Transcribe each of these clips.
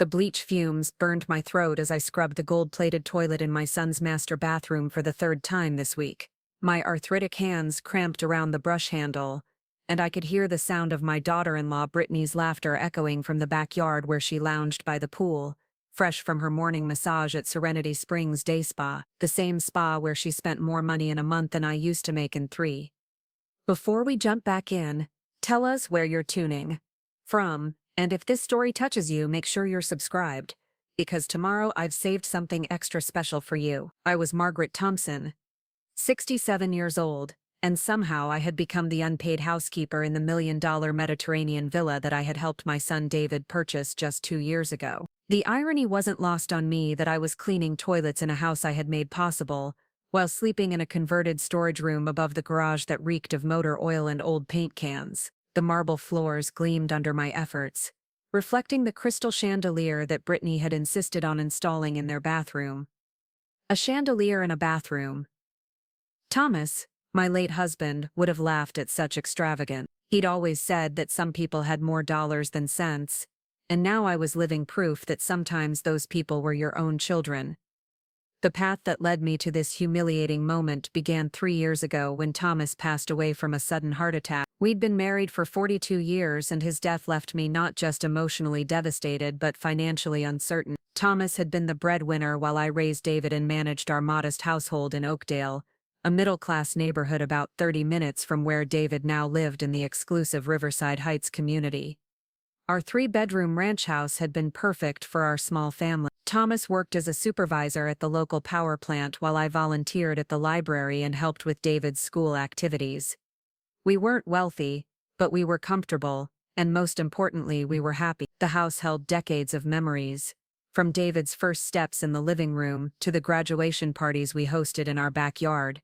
The bleach fumes burned my throat as I scrubbed the gold-plated toilet in my son's master bathroom for the third time this week. My arthritic hands cramped around the brush handle, and I could hear the sound of my daughter-in-law Brittany's laughter echoing from the backyard where she lounged by the pool, fresh from her morning massage at Serenity Springs Day Spa, the same spa where she spent more money in a month than I used to make in 3. Before we jump back in, tell us where you're tuning from, and if this story touches you, make sure you're subscribed, because tomorrow I've saved something extra special for you. I was Margaret Thompson, 67 years old, and somehow I had become the unpaid housekeeper in the $1 million Mediterranean villa that I had helped my son David purchase just 2 years ago. The irony wasn't lost on me that I was cleaning toilets in a house I had made possible, while sleeping in a converted storage room above the garage that reeked of motor oil and old paint cans. The marble floors gleamed under my efforts, reflecting the crystal chandelier that Brittany had insisted on installing in their bathroom. A chandelier in a bathroom. Thomas, my late husband, would have laughed at such extravagance. He'd always said that some people had more dollars than sense, and now I was living proof that sometimes those people were your own children. The path that led me to this humiliating moment began 3 years ago when Thomas passed away from a sudden heart attack. We'd been married for 42 years, and his death left me not just emotionally devastated but financially uncertain. Thomas had been the breadwinner while I raised David and managed our modest household in Oakdale, a middle-class neighborhood about 30 minutes from where David now lived in the exclusive Riverside Heights community. Our 3-bedroom ranch house had been perfect for our small family. Thomas worked as a supervisor at the local power plant while I volunteered at the library and helped with David's school activities. We weren't wealthy, but we were comfortable, and most importantly, we were happy. The house held decades of memories, from David's first steps in the living room to the graduation parties we hosted in our backyard.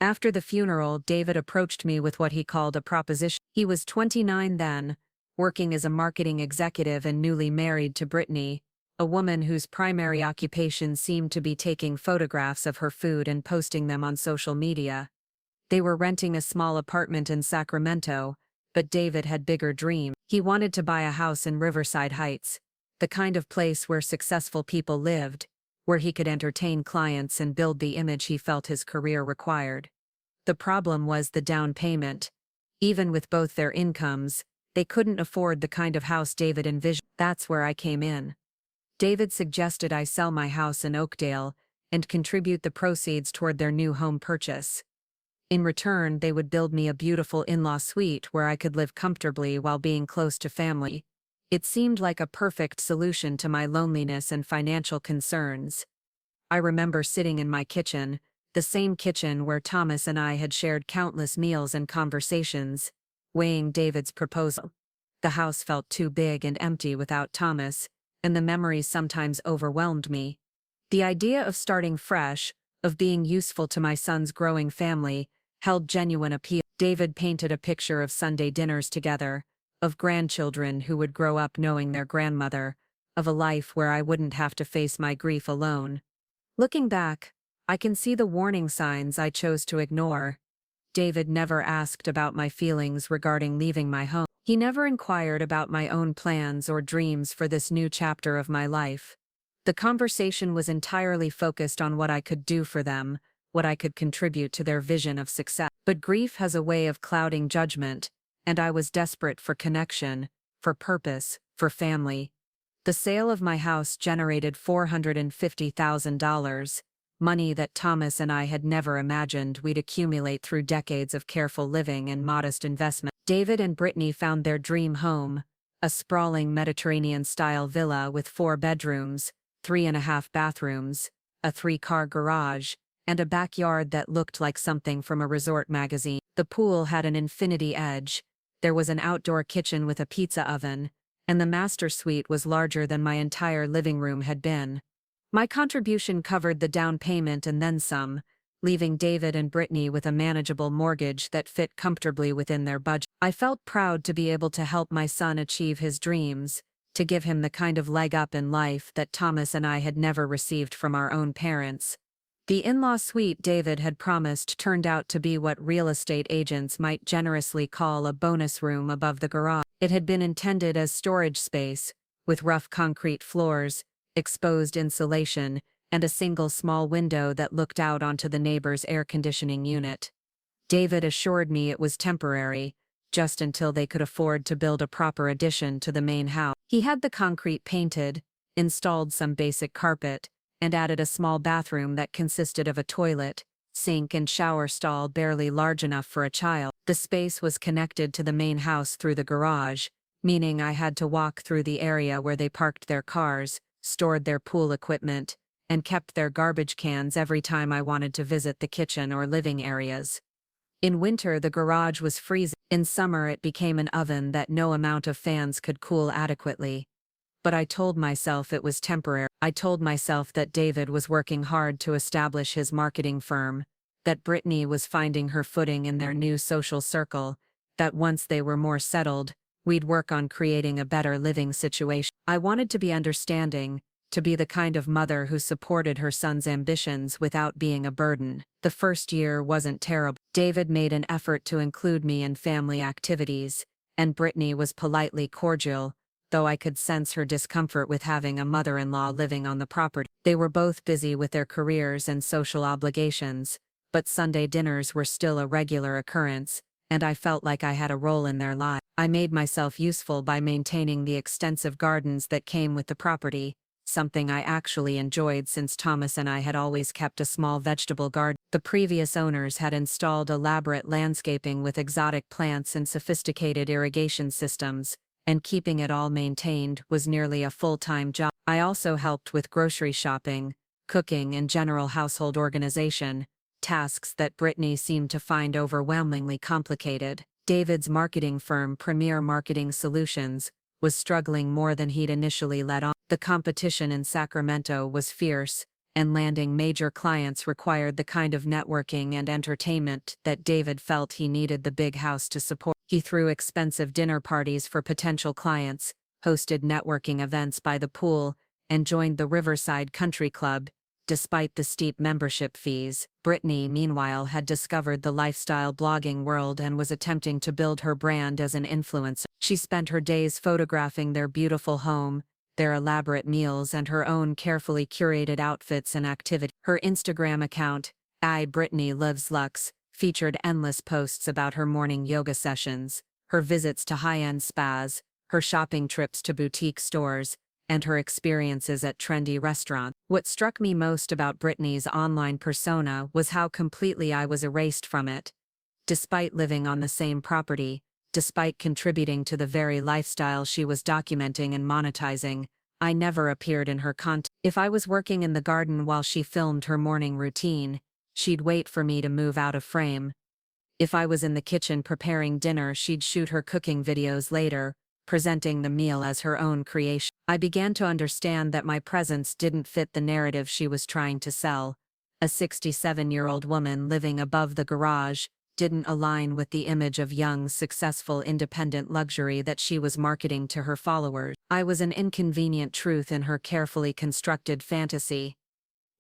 After the funeral, David approached me with what he called a proposition. He was 29 then, working as a marketing executive and newly married to Brittany, a woman whose primary occupation seemed to be taking photographs of her food and posting them on social media. They were renting a small apartment in Sacramento, but David had bigger dreams. He wanted to buy a house in Riverside Heights, the kind of place where successful people lived, where he could entertain clients and build the image he felt his career required. The problem was the down payment. Even with both their incomes, they couldn't afford the kind of house David envisioned. That's where I came in. David suggested I sell my house in Oakdale and contribute the proceeds toward their new home purchase. In return, they would build me a beautiful in-law suite where I could live comfortably while being close to family. It seemed like a perfect solution to my loneliness and financial concerns. I remember sitting in my kitchen, the same kitchen where Thomas and I had shared countless meals and conversations, weighing David's proposal. The house felt too big and empty without Thomas, and the memories sometimes overwhelmed me. The idea of starting fresh, of being useful to my son's growing family, held genuine appeal. David painted a picture of Sunday dinners together, of grandchildren who would grow up knowing their grandmother, of a life where I wouldn't have to face my grief alone. Looking back, I can see the warning signs I chose to ignore. David never asked about my feelings regarding leaving my home. He never inquired about my own plans or dreams for this new chapter of my life. The conversation was entirely focused on what I could do for them, what I could contribute to their vision of success. But grief has a way of clouding judgment, and I was desperate for connection, for purpose, for family. The sale of my house generated $450,000, money that Thomas and I had never imagined we'd accumulate through decades of careful living and modest investment. David and Brittany found their dream home, a sprawling Mediterranean-style villa with 4 bedrooms, 3.5 bathrooms, a 3-car garage, and a backyard that looked like something from a resort magazine. The pool had an infinity edge, there was an outdoor kitchen with a pizza oven, and the master suite was larger than my entire living room had been. My contribution covered the down payment and then some, leaving David and Brittany with a manageable mortgage that fit comfortably within their budget. I felt proud to be able to help my son achieve his dreams, to give him the kind of leg up in life that Thomas and I had never received from our own parents. The in-law suite David had promised turned out to be what real estate agents might generously call a bonus room above the garage. It had been intended as storage space, with rough concrete floors, exposed insulation, and a single small window that looked out onto the neighbor's air conditioning unit. David assured me it was temporary, just until they could afford to build a proper addition to the main house. He had the concrete painted, installed some basic carpet, and added a small bathroom that consisted of a toilet, sink and shower stall barely large enough for a child. The space was connected to the main house through the garage, meaning I had to walk through the area where they parked their cars, stored their pool equipment, and kept their garbage cans every time I wanted to visit the kitchen or living areas. In winter, the garage was freezing. In summer, it became an oven that no amount of fans could cool adequately. But I told myself it was temporary. I told myself that David was working hard to establish his marketing firm, that Brittany was finding her footing in their new social circle, that once they were more settled, we'd work on creating a better living situation. I wanted to be understanding, to be the kind of mother who supported her son's ambitions without being a burden. The first year wasn't terrible. David made an effort to include me in family activities, and Brittany was politely cordial, though I could sense her discomfort with having a mother-in-law living on the property. They were both busy with their careers and social obligations, but Sunday dinners were still a regular occurrence, and I felt like I had a role in their lives. I made myself useful by maintaining the extensive gardens that came with the property, something I actually enjoyed since Thomas and I had always kept a small vegetable garden. The previous owners had installed elaborate landscaping with exotic plants and sophisticated irrigation systems, and keeping it all maintained was nearly a full-time job. I also helped with grocery shopping, cooking, and general household organization, tasks that Brittany seemed to find overwhelmingly complicated. David's marketing firm, Premier Marketing Solutions, was struggling more than he'd initially let on. The competition in Sacramento was fierce, and landing major clients required the kind of networking and entertainment that David felt he needed the big house to support. He threw expensive dinner parties for potential clients, hosted networking events by the pool, and joined the Riverside Country Club, despite the steep membership fees. Brittany, meanwhile, had discovered the lifestyle blogging world and was attempting to build her brand as an influencer. She spent her days photographing their beautiful home, their elaborate meals, and her own carefully curated outfits and activities. Her Instagram account, Brittany Lives Luxe, featured endless posts about her morning yoga sessions, her visits to high-end spas, her shopping trips to boutique stores, and her experiences at trendy restaurants. What struck me most about Brittany's online persona was how completely I was erased from it. Despite living on the same property, despite contributing to the very lifestyle she was documenting and monetizing, I never appeared in her content. If I was working in the garden while she filmed her morning routine, she'd wait for me to move out of frame. If I was in the kitchen preparing dinner, she'd shoot her cooking videos later, presenting the meal as her own creation. I began to understand that my presence didn't fit the narrative she was trying to sell. A 67-year-old woman living above the garage didn't align with the image of young, successful, independent luxury that she was marketing to her followers. I was an inconvenient truth in her carefully constructed fantasy.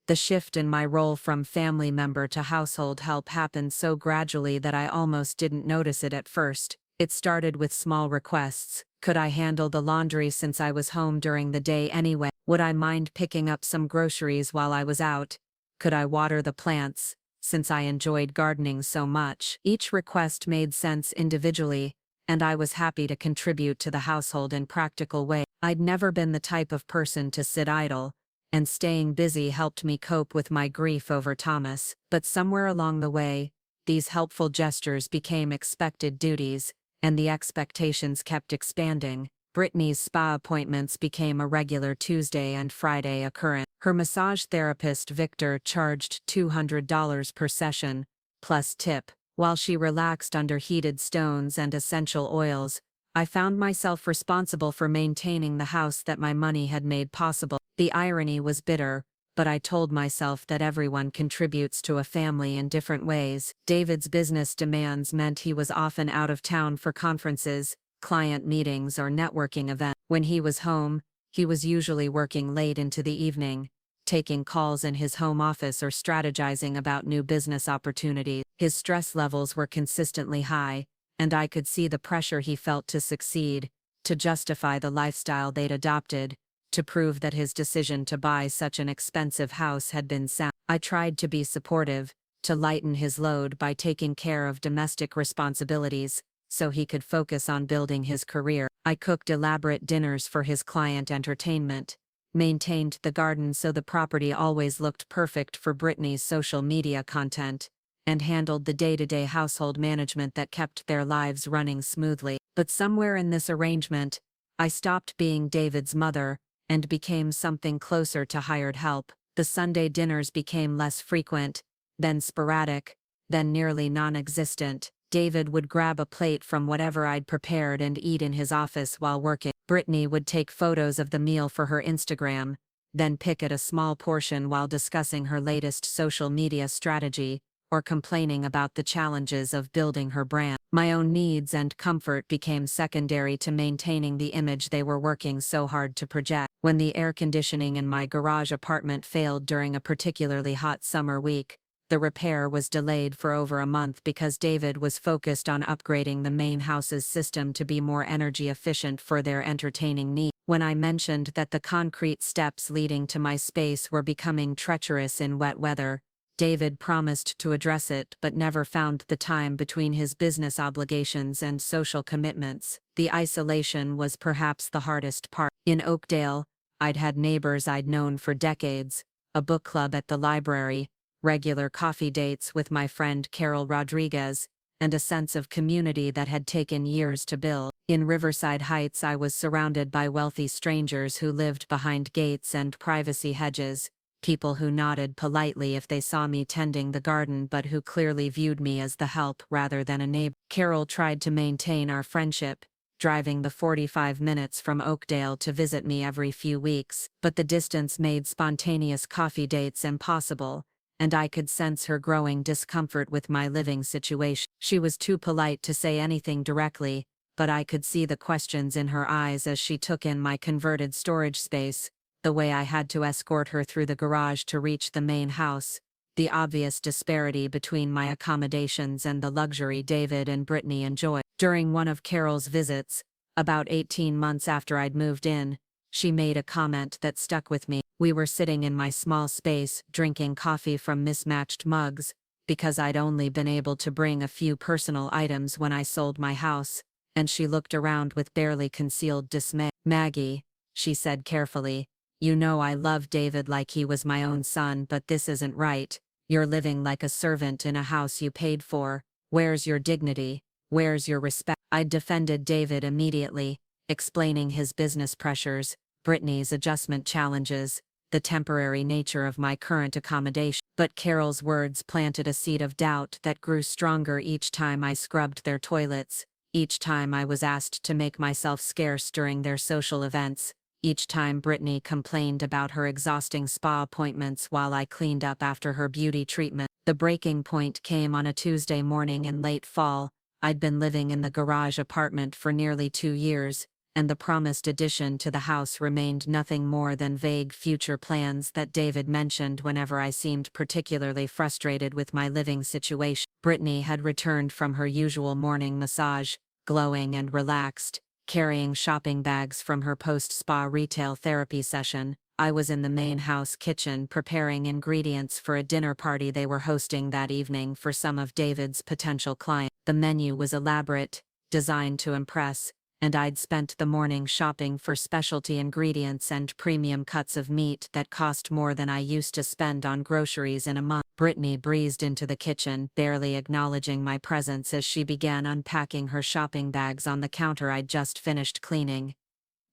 The shift in my role from family member to household help happened so gradually that I almost didn't notice it at first. It started with small requests. Could I handle the laundry since I was home during the day anyway? Would I mind picking up some groceries while I was out? Could I water the plants, since I enjoyed gardening so much? Each request made sense individually, and I was happy to contribute to the household in practical ways. I'd never been the type of person to sit idle, and staying busy helped me cope with my grief over Thomas. But somewhere along the way, these helpful gestures became expected duties, and the expectations kept expanding. Brittany's spa appointments became a regular Tuesday and Friday occurrence. Her massage therapist Victor charged $200 per session, plus tip. While she relaxed under heated stones and essential oils, I found myself responsible for maintaining the house that my money had made possible. The irony was bitter, but I told myself that everyone contributes to a family in different ways. David's business demands meant he was often out of town for conferences, client meetings, or networking events. When he was home, he was usually working late into the evening, taking calls in his home office or strategizing about new business opportunities. His stress levels were consistently high, and I could see the pressure he felt to succeed, to justify the lifestyle they'd adopted, to prove that his decision to buy such an expensive house had been sound. I tried to be supportive, to lighten his load by taking care of domestic responsibilities, so he could focus on building his career. I cooked elaborate dinners for his client entertainment, maintained the garden so the property always looked perfect for Brittany's social media content, and handled the day-to-day household management that kept their lives running smoothly. But somewhere in this arrangement, I stopped being David's mother and became something closer to hired help. The Sunday dinners became less frequent, then sporadic, then nearly non-existent. David would grab a plate from whatever I'd prepared and eat in his office while working. Brittany would take photos of the meal for her Instagram, then pick at a small portion while discussing her latest social media strategy, or complaining about the challenges of building her brand. My own needs and comfort became secondary to maintaining the image they were working so hard to project. When the air conditioning in my garage apartment failed during a particularly hot summer week, the repair was delayed for over a month because David was focused on upgrading the main house's system to be more energy efficient for their entertaining needs. When I mentioned that the concrete steps leading to my space were becoming treacherous in wet weather, David promised to address it but never found the time between his business obligations and social commitments. The isolation was perhaps the hardest part. In Oakdale, I'd had neighbors I'd known for decades, a book club at the library, regular coffee dates with my friend Carol Rodriguez, and a sense of community that had taken years to build. In Riverside Heights, I was surrounded by wealthy strangers who lived behind gates and privacy hedges, people who nodded politely if they saw me tending the garden but who clearly viewed me as the help rather than a neighbor. Carol tried to maintain our friendship, driving the 45 minutes from Oakdale to visit me every few weeks, but the distance made spontaneous coffee dates impossible, and I could sense her growing discomfort with my living situation. She was too polite to say anything directly, but I could see the questions in her eyes as she took in my converted storage space, the way I had to escort her through the garage to reach the main house, the obvious disparity between my accommodations and the luxury David and Brittany enjoyed. During one of Carol's visits, about 18 months after I'd moved in, she made a comment that stuck with me. We were sitting in my small space, drinking coffee from mismatched mugs, because I'd only been able to bring a few personal items when I sold my house, and she looked around with barely concealed dismay. "Maggie," she said carefully, "you know I love David like he was my own son, but this isn't right. You're living like a servant in a house you paid for. Where's your dignity? Where's your respect?" I defended David immediately, explaining his business pressures, Brittany's adjustment challenges, the temporary nature of my current accommodation. But Carol's words planted a seed of doubt that grew stronger each time I scrubbed their toilets, each time I was asked to make myself scarce during their social events, each time Brittany complained about her exhausting spa appointments while I cleaned up after her beauty treatment. The breaking point came on a Tuesday morning in late fall. I'd been living in the garage apartment for nearly 2 years, and the promised addition to the house remained nothing more than vague future plans that David mentioned whenever I seemed particularly frustrated with my living situation. Brittany had returned from her usual morning massage, glowing and relaxed, carrying shopping bags from her post-spa retail therapy session. I was in the main house kitchen preparing ingredients for a dinner party they were hosting that evening for some of David's potential clients. The menu was elaborate, designed to impress, and I'd spent the morning shopping for specialty ingredients and premium cuts of meat that cost more than I used to spend on groceries in a month. Brittany breezed into the kitchen, barely acknowledging my presence as she began unpacking her shopping bags on the counter I'd just finished cleaning.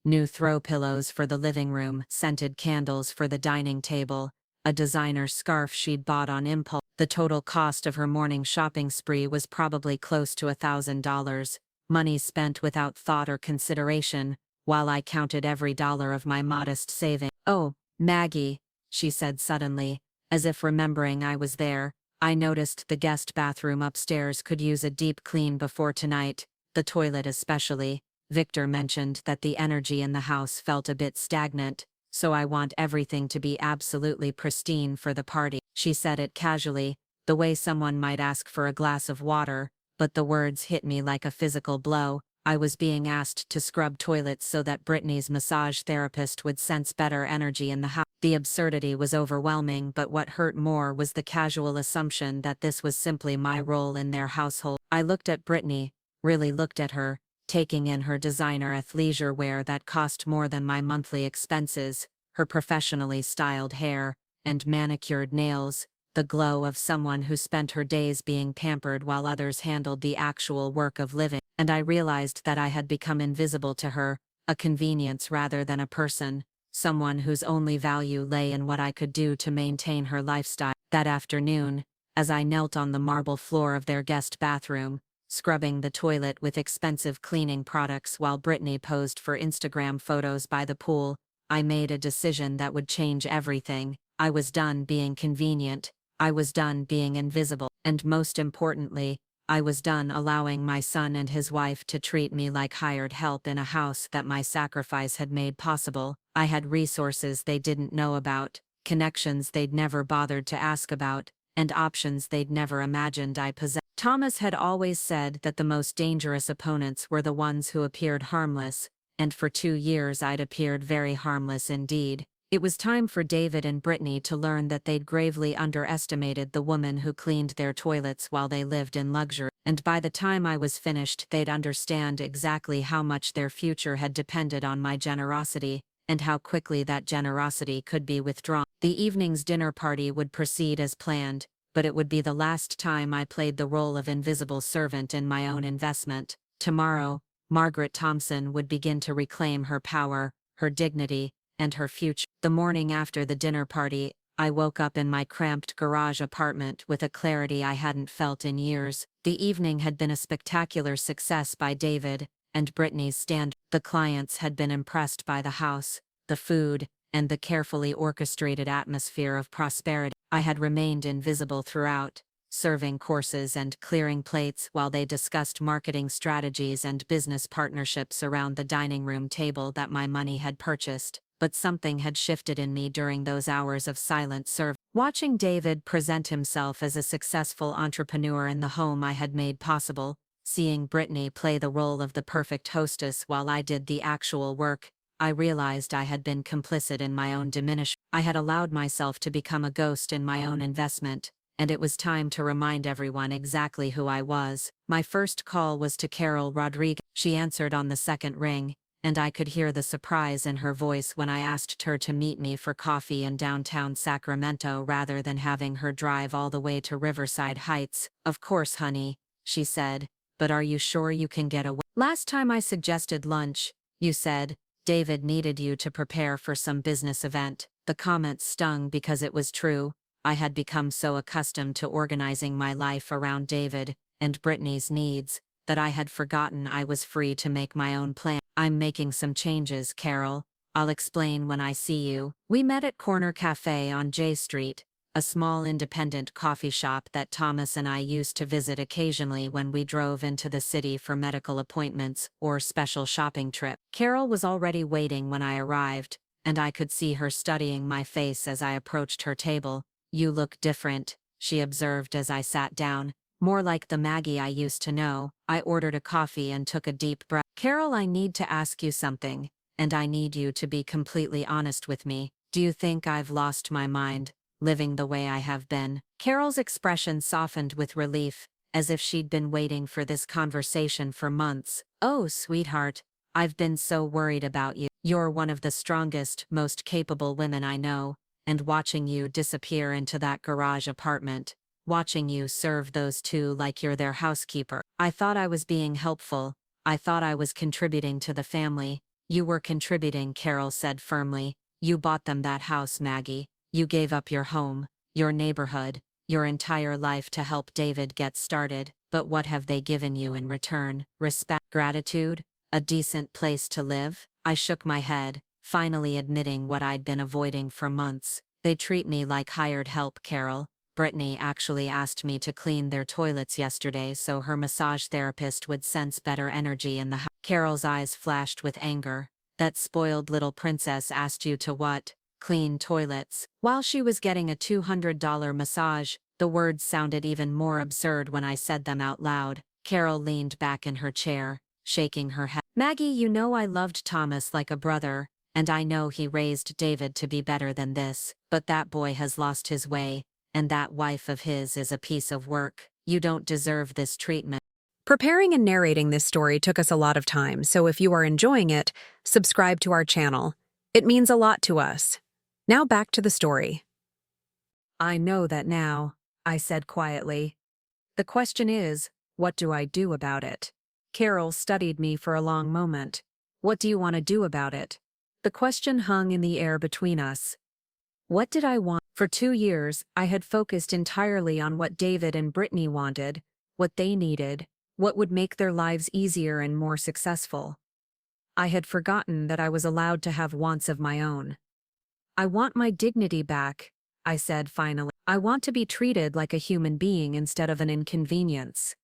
New throw pillows for the living room, scented candles for the dining table, a designer scarf she'd bought on impulse. The total cost of her morning shopping spree was probably close to $1,000. Money spent without thought or consideration, while I counted every dollar of my modest savings. "Oh, Maggie," she said suddenly, as if remembering I was there, "I noticed the guest bathroom upstairs could use a deep clean before tonight, the toilet especially. Victor mentioned that the energy in the house felt a bit stagnant, so I want everything to be absolutely pristine for the party." She said it casually, the way someone might ask for a glass of water, but the words hit me like a physical blow. I was being asked to scrub toilets so that Brittany's massage therapist would sense better energy in the house. The absurdity was overwhelming, but what hurt more was the casual assumption that this was simply my role in their household. I looked at Brittany, really looked at her, taking in her designer athleisure wear that cost more than my monthly expenses, her professionally styled hair, and manicured nails, the glow of someone who spent her days being pampered while others handled the actual work of living. And I realized that I had become invisible to her, a convenience rather than a person, someone whose only value lay in what I could do to maintain her lifestyle. That afternoon, as I knelt on the marble floor of their guest bathroom, scrubbing the toilet with expensive cleaning products while Brittany posed for Instagram photos by the pool, I made a decision that would change everything. I was done being convenient, I was done being invisible, and most importantly, I was done allowing my son and his wife to treat me like hired help in a house that my sacrifice had made possible. I had resources they didn't know about, connections they'd never bothered to ask about, and options they'd never imagined I possessed. Thomas had always said that the most dangerous opponents were the ones who appeared harmless, and for 2 years I'd appeared very harmless indeed. It was time for David and Brittany to learn that they'd gravely underestimated the woman who cleaned their toilets while they lived in luxury, and by the time I was finished they'd understand exactly how much their future had depended on my generosity, and how quickly that generosity could be withdrawn. The evening's dinner party would proceed as planned, but it would be the last time I played the role of invisible servant in my own investment. Tomorrow, Margaret Thompson would begin to reclaim her power, her dignity, and her future. The morning after the dinner party, I woke up in my cramped garage apartment with a clarity I hadn't felt in years. The evening had been a spectacular success by David and Brittany's standards. The clients had been impressed by the house, the food, and the carefully orchestrated atmosphere of prosperity. I had remained invisible throughout, serving courses and clearing plates while they discussed marketing strategies and business partnerships around the dining room table that my money had purchased. But something had shifted in me during those hours of silent service. Watching David present himself as a successful entrepreneur in the home I had made possible, seeing Brittany play the role of the perfect hostess while I did the actual work, I realized I had been complicit in my own diminishment. I had allowed myself to become a ghost in my own investment, and it was time to remind everyone exactly who I was. My first call was to Carol Rodriguez. She answered on the second ring, and I could hear the surprise in her voice when I asked her to meet me for coffee in downtown Sacramento rather than having her drive all the way to Riverside Heights. "Of course, honey," she said, "but are you sure you can get away? Last time I suggested lunch, you said David needed you to prepare for some business event." The comment stung because it was true. I had become so accustomed to organizing my life around David and Brittany's needs that I had forgotten I was free to make my own plan. "I'm making some changes, Carol. I'll explain when I see you." We met at Corner Cafe on J Street, a small independent coffee shop that Thomas and I used to visit occasionally when we drove into the city for medical appointments or special shopping trips. Carol was already waiting when I arrived, and I could see her studying my face as I approached her table. "You look different," she observed as I sat down. "More like the Maggie I used to know." I ordered a coffee and took a deep breath. "Carol, I need to ask you something, and I need you to be completely honest with me. Do you think I've lost my mind, living the way I have been?" Carol's expression softened with relief, as if she'd been waiting for this conversation for months. "Oh, sweetheart, I've been so worried about you. You're one of the strongest, most capable women I know, and watching you disappear into that garage apartment, watching you serve those two like you're their housekeeper. I thought I was being helpful. I thought I was contributing to the family." "You were contributing," Carol said firmly. "You bought them that house, Maggie. You gave up your home, your neighborhood, your entire life to help David get started. But what have they given you in return? Respect, gratitude, a decent place to live?" I shook my head, finally admitting what I'd been avoiding for months. "They treat me like hired help, Carol. Brittany actually asked me to clean their toilets yesterday so her massage therapist would sense better energy in the house." Carol's eyes flashed with anger. "That spoiled little princess asked you to what? Clean toilets?" While she was getting a $200 massage, the words sounded even more absurd when I said them out loud. Carol leaned back in her chair, shaking her head. Maggie, you know I loved Thomas like a brother, and I know he raised David to be better than this, but that boy has lost his way, and that wife of his is a piece of work. You don't deserve this treatment. Preparing and narrating this story took us a lot of time, so if you are enjoying it, subscribe to our channel. It means a lot to us. Now back to the story. I know that now, I said quietly. The question is, what do I do about it? Carol studied me for a long moment. What do you want to do about it? The question hung in the air between us. What did I want? For 2 years, I had focused entirely on what David and Brittany wanted, what they needed, what would make their lives easier and more successful. I had forgotten that I was allowed to have wants of my own. I want my dignity back, I said finally. I want to be treated like a human being instead of an inconvenience.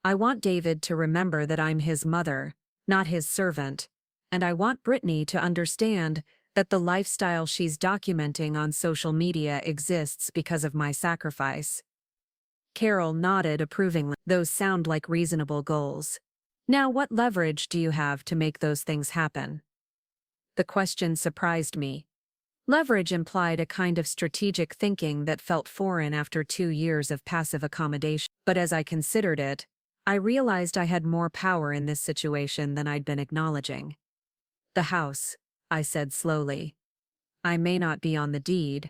I want David to remember that I'm his mother, not his servant, and I want Brittany to understand that the lifestyle she's documenting on social media exists because of my sacrifice. Carol nodded approvingly. Those sound like reasonable goals. Now, what leverage do you have to make those things happen? The question surprised me. Leverage implied a kind of strategic thinking that felt foreign after 2 years of passive accommodation. But as I considered it, I realized I had more power in this situation than I'd been acknowledging. The house, I said slowly. I may not be on the deed,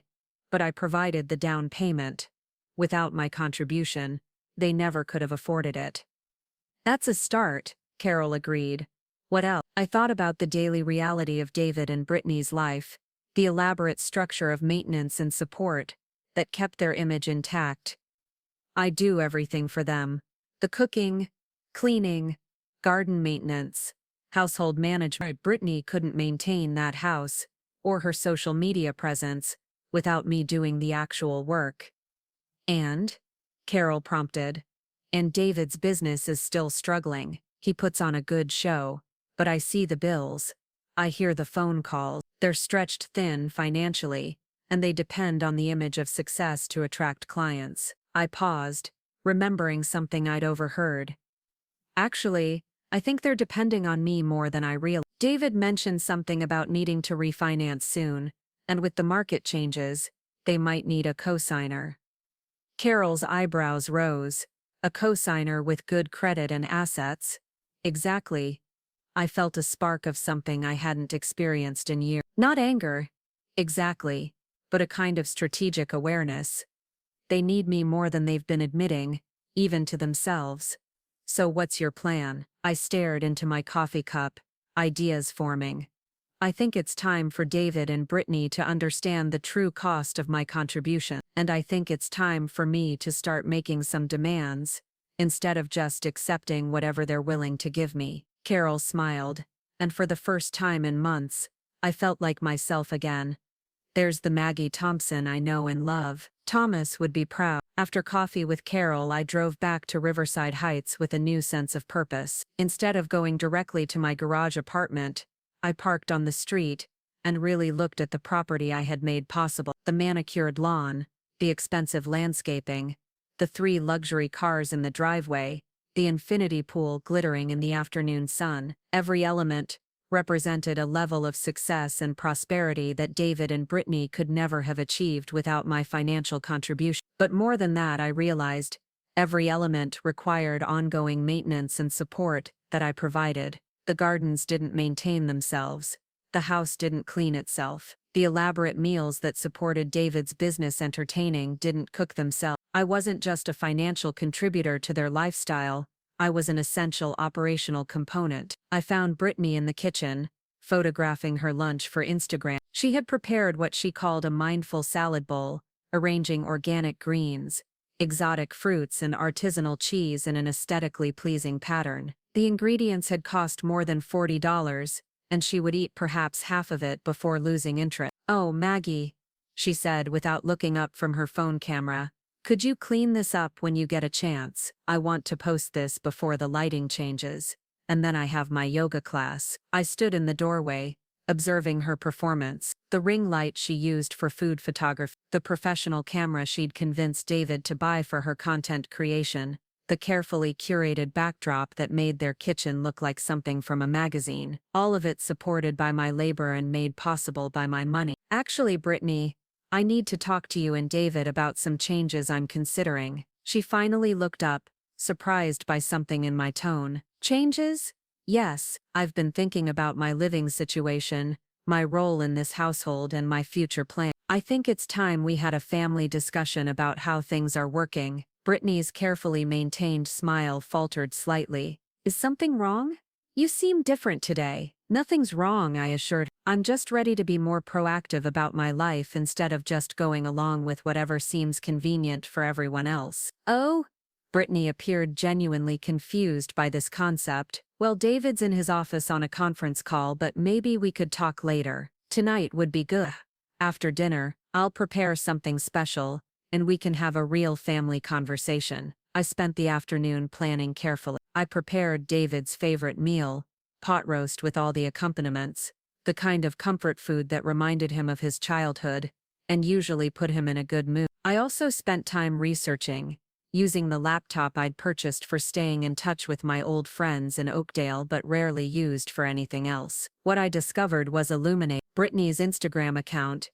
but I provided the down payment. Without my contribution, they never could have afforded it. That's a start, Carol agreed. What else? I thought about the daily reality of David and Brittany's life, the elaborate structure of maintenance and support that kept their image intact. I do everything for them. The cooking, cleaning, garden maintenance, household management. Brittany couldn't maintain that house or her social media presence without me doing the actual work. And, Carol prompted, and David's business is still struggling. He puts on a good show, but I see the bills. I hear the phone calls. They're stretched thin financially, and they depend on the image of success to attract clients. I paused, remembering something I'd overheard. Actually, I think they're depending on me more than I realized. David mentioned something about needing to refinance soon, and with the market changes, they might need a cosigner. Carol's eyebrows rose. A cosigner with good credit and assets? Exactly. I felt a spark of something I hadn't experienced in years. Not anger. Exactly. But a kind of strategic awareness. They need me more than they've been admitting, even to themselves. So what's your plan? I stared into my coffee cup, ideas forming. I think it's time for David and Brittany to understand the true cost of my contribution. And I think it's time for me to start making some demands, instead of just accepting whatever they're willing to give me. Carol smiled, and for the first time in months, I felt like myself again. There's the Maggie Thompson I know and love. Thomas would be proud. After coffee with Carol, I drove back to Riverside Heights with a new sense of purpose. Instead of going directly to my garage apartment, I parked on the street and really looked at the property I had made possible. The manicured lawn, the expensive landscaping, the 3 luxury cars in the driveway, the infinity pool glittering in the afternoon sun. Every element represented a level of success and prosperity that David and Brittany could never have achieved without my financial contribution. But more than that, I realized every element required ongoing maintenance and support that I provided. The gardens didn't maintain themselves. The house didn't clean itself. The elaborate meals that supported David's business entertaining didn't cook themselves. I wasn't just a financial contributor to their lifestyle, I was an essential operational component. I found Brittany in the kitchen, photographing her lunch for Instagram. She had prepared what she called a mindful salad bowl, arranging organic greens, exotic fruits and artisanal cheese in an aesthetically pleasing pattern. The ingredients had cost more than $40, and she would eat perhaps half of it before losing interest. "Oh, Maggie," she said without looking up from her phone camera, "could you clean this up when you get a chance? I want to post this before the lighting changes, and then I have my yoga class." I stood in the doorway, observing her performance. The ring light she used for food photography, the professional camera she'd convinced David to buy for her content creation, the carefully curated backdrop that made their kitchen look like something from a magazine. All of it supported by my labor and made possible by my money. Actually, Brittany, I need to talk to you and David about some changes I'm considering. She finally looked up, surprised by something in my tone. Changes? Yes, I've been thinking about my living situation, my role in this household and my future plan. I think it's time we had a family discussion about how things are working. Brittany's carefully maintained smile faltered slightly. Is something wrong? You seem different today. Nothing's wrong, I assured. I'm just ready to be more proactive about my life instead of just going along with whatever seems convenient for everyone else. Oh? Brittany appeared genuinely confused by this concept. Well, David's in his office on a conference call, but maybe we could talk later. Tonight would be good. After dinner, I'll prepare something special, and we can have a real family conversation. I spent the afternoon planning carefully. I prepared David's favorite meal, pot roast with all the accompaniments, the kind of comfort food that reminded him of his childhood, and usually put him in a good mood. I also spent time researching, using the laptop I'd purchased for staying in touch with my old friends in Oakdale but rarely used for anything else. What I discovered was Illuminate. Brittany's Instagram account,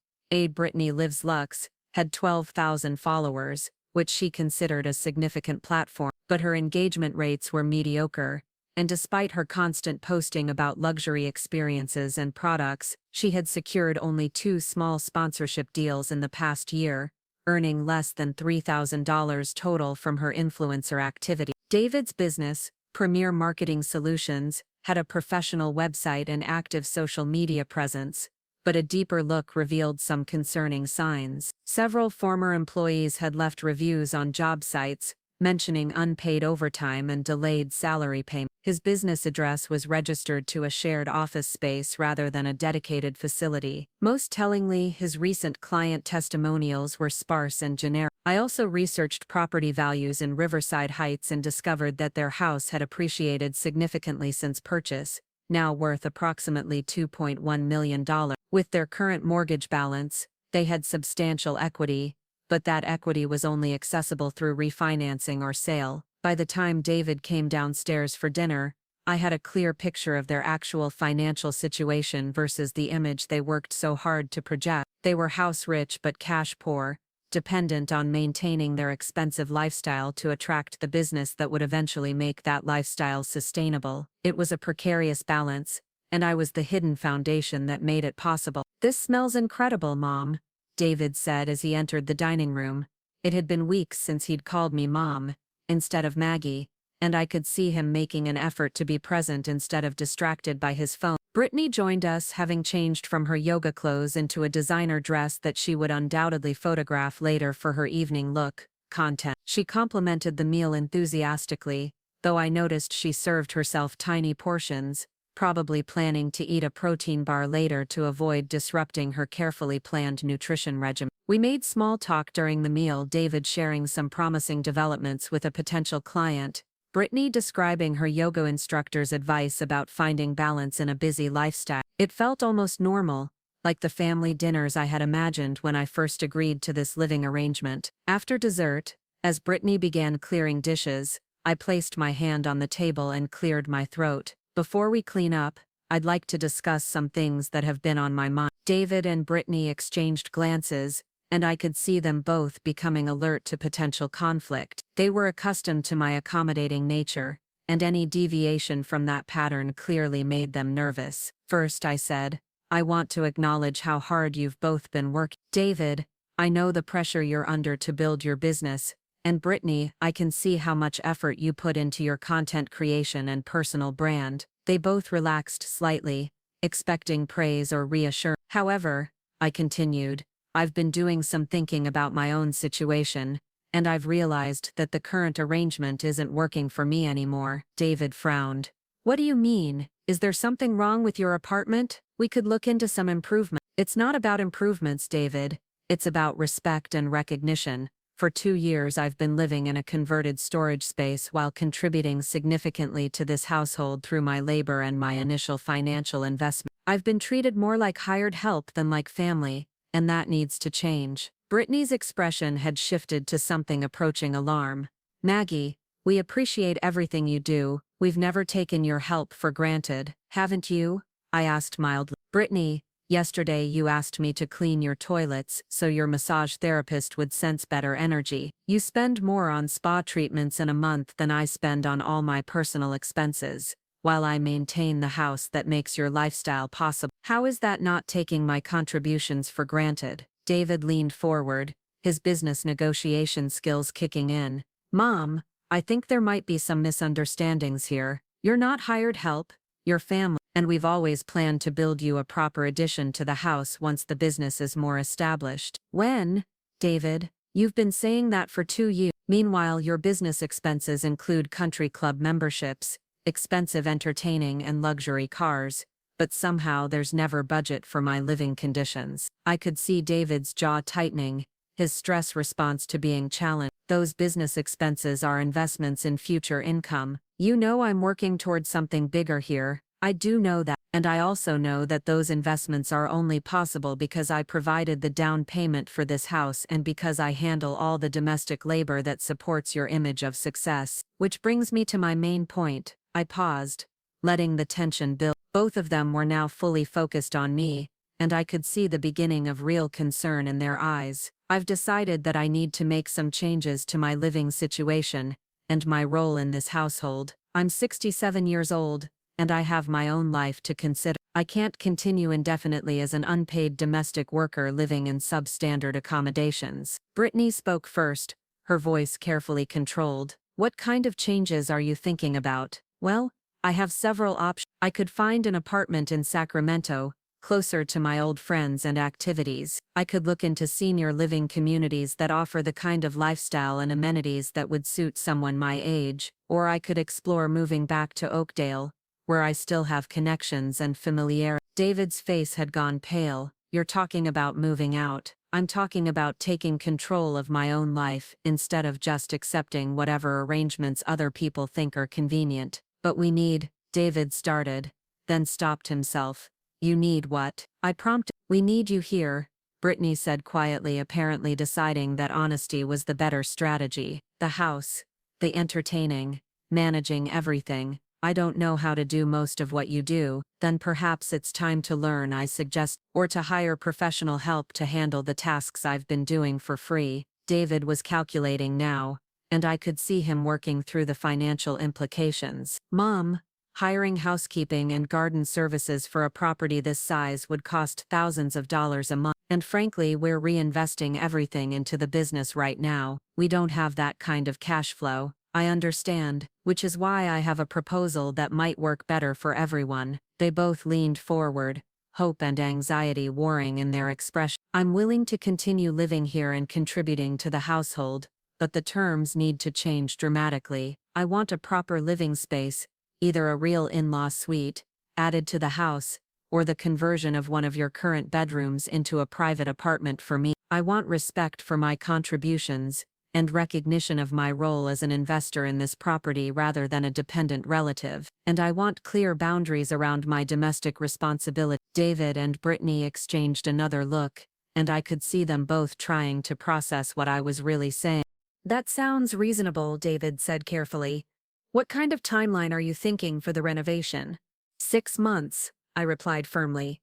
Brittany Lives Lux, had 12,000 followers, which she considered a significant platform, but her engagement rates were mediocre, and despite her constant posting about luxury experiences and products, she had secured only 2 small sponsorship deals in the past year, earning less than $3,000 total from her influencer activity. David's business, Premier Marketing Solutions, had a professional website and active social media presence, but a deeper look revealed some concerning signs. Several former employees had left reviews on job sites, mentioning unpaid overtime and delayed salary payment. His business address was registered to a shared office space rather than a dedicated facility. Most tellingly, his recent client testimonials were sparse and generic. I also researched property values in Riverside Heights and discovered that their house had appreciated significantly since purchase, now worth approximately $2.1 million. With their current mortgage balance, they had substantial equity, but that equity was only accessible through refinancing or sale. By the time David came downstairs for dinner, I had a clear picture of their actual financial situation versus the image they worked so hard to project. They were house rich but cash poor, dependent on maintaining their expensive lifestyle to attract the business that would eventually make that lifestyle sustainable. It was a precarious balance, and I was the hidden foundation that made it possible. "This smells incredible, Mom," David said as he entered the dining room. It had been weeks since he'd called me Mom, instead of Maggie, and I could see him making an effort to be present instead of distracted by his phone. Brittany joined us, having changed from her yoga clothes into a designer dress that she would undoubtedly photograph later for her evening look content. She complimented the meal enthusiastically, though I noticed she served herself tiny portions, probably planning to eat a protein bar later to avoid disrupting her carefully planned nutrition regimen. We made small talk during the meal, David sharing some promising developments with a potential client, Brittany describing her yoga instructor's advice about finding balance in a busy lifestyle. It felt almost normal, like the family dinners I had imagined when I first agreed to this living arrangement. After dessert, as Brittany began clearing dishes, I placed my hand on the table and cleared my throat. "Before we clean up, I'd like to discuss some things that have been on my mind." David and Brittany exchanged glances, and I could see them both becoming alert to potential conflict. They were accustomed to my accommodating nature, and any deviation from that pattern clearly made them nervous. "First," I said, "I want to acknowledge how hard you've both been working. David, I know the pressure you're under to build your business, and Brittany, I can see how much effort you put into your content creation and personal brand." They both relaxed slightly, expecting praise or reassurance. "However," I continued, "I've been doing some thinking about my own situation, and I've realized that the current arrangement isn't working for me anymore." David frowned. "What do you mean? Is there something wrong with your apartment? We could look into some improvement." "It's not about improvements, David. It's about respect and recognition. For 2 years I've been living in a converted storage space while contributing significantly to this household through my labor and my initial financial investment. I've been treated more like hired help than like family, and that needs to change." Brittany's expression had shifted to something approaching alarm. "Maggie, We appreciate everything you do. We've never taken your help for granted, haven't you? I asked mildly. Brittany, yesterday you asked me to clean your toilets so your massage therapist would sense better energy. You spend more on spa treatments in a month than I spend on all my personal expenses, while I maintain the house that makes your lifestyle possible. How is that not taking my contributions for granted? David leaned forward, his business negotiation skills kicking in. Mom, I think there might be some misunderstandings here. You're not hired help, you're family, and we've always planned to build you a proper addition to the house once the business is more established. When, David? You've been saying that for 2 years. Meanwhile, your business expenses include country club memberships, expensive entertaining and luxury cars, but somehow there's never budget for my living conditions. I could see David's jaw tightening, his stress response to being challenged. Those business expenses are investments in future income. You know I'm working towards something bigger here. I do know that. And I also know that those investments are only possible because I provided the down payment for this house and because I handle all the domestic labor that supports your image of success. Which brings me to my main point. I paused, letting the tension build. Both of them were now fully focused on me, and I could see the beginning of real concern in their eyes. I've decided that I need to make some changes to my living situation and my role in this household. I'm 67 years old, and I have my own life to consider. I can't continue indefinitely as an unpaid domestic worker living in substandard accommodations. Brittany spoke first, her voice carefully controlled. What kind of changes are you thinking about? Well, I have several options. I could find an apartment in Sacramento, closer to my old friends and activities. I could look into senior living communities that offer the kind of lifestyle and amenities that would suit someone my age, or I could explore moving back to Oakdale, where I still have connections and familiarity. David's face had gone pale. You're talking about moving out. I'm talking about taking control of my own life instead of just accepting whatever arrangements other people think are convenient. But we need, David started, then stopped himself. You need what? I prompted. We need you here, Brittany said quietly, apparently deciding that honesty was the better strategy. The house, the entertaining, managing everything. I don't know how to do most of what you do. Then perhaps it's time to learn, I suggest, or to hire professional help to handle the tasks I've been doing for free. David was calculating now, and I could see him working through the financial implications. Mom, hiring housekeeping and garden services for a property this size would cost thousands of dollars a month. And frankly, we're reinvesting everything into the business right now. We don't have that kind of cash flow. I understand, which is why I have a proposal that might work better for everyone. They both leaned forward, hope and anxiety warring in their expression. I'm willing to continue living here and contributing to the household, but the terms need to change dramatically. I want a proper living space, either a real in-law suite, added to the house, or the conversion of one of your current bedrooms into a private apartment for me. I want respect for my contributions, and recognition of my role as an investor in this property rather than a dependent relative. And I want clear boundaries around my domestic responsibility. David and Brittany exchanged another look, and I could see them both trying to process what I was really saying. That sounds reasonable, David said carefully. What kind of timeline are you thinking for the renovation? 6 months, I replied firmly.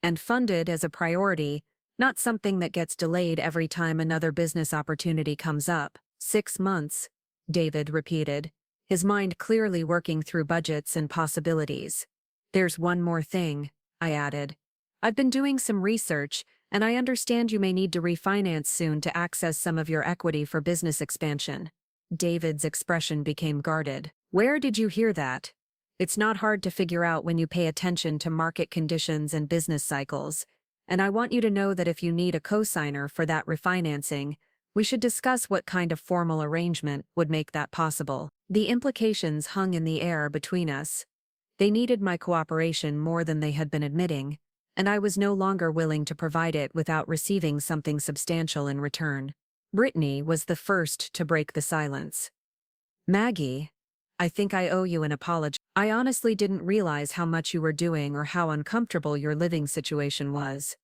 And funded as a priority, not something that gets delayed every time another business opportunity comes up. 6 months, David repeated, his mind clearly working through budgets and possibilities. There's one more thing, I added. I've been doing some research, and I understand you may need to refinance soon to access some of your equity for business expansion. David's expression became guarded. Where did you hear that? It's not hard to figure out when you pay attention to market conditions and business cycles. And I want you to know that if you need a co-signer for that refinancing, we should discuss what kind of formal arrangement would make that possible. The implications hung in the air between us. They needed my cooperation more than they had been admitting, and I was no longer willing to provide it without receiving something substantial in return. Brittany was the first to break the silence. Maggie, I think I owe you an apology. I honestly didn't realize how much you were doing or how uncomfortable your living situation was.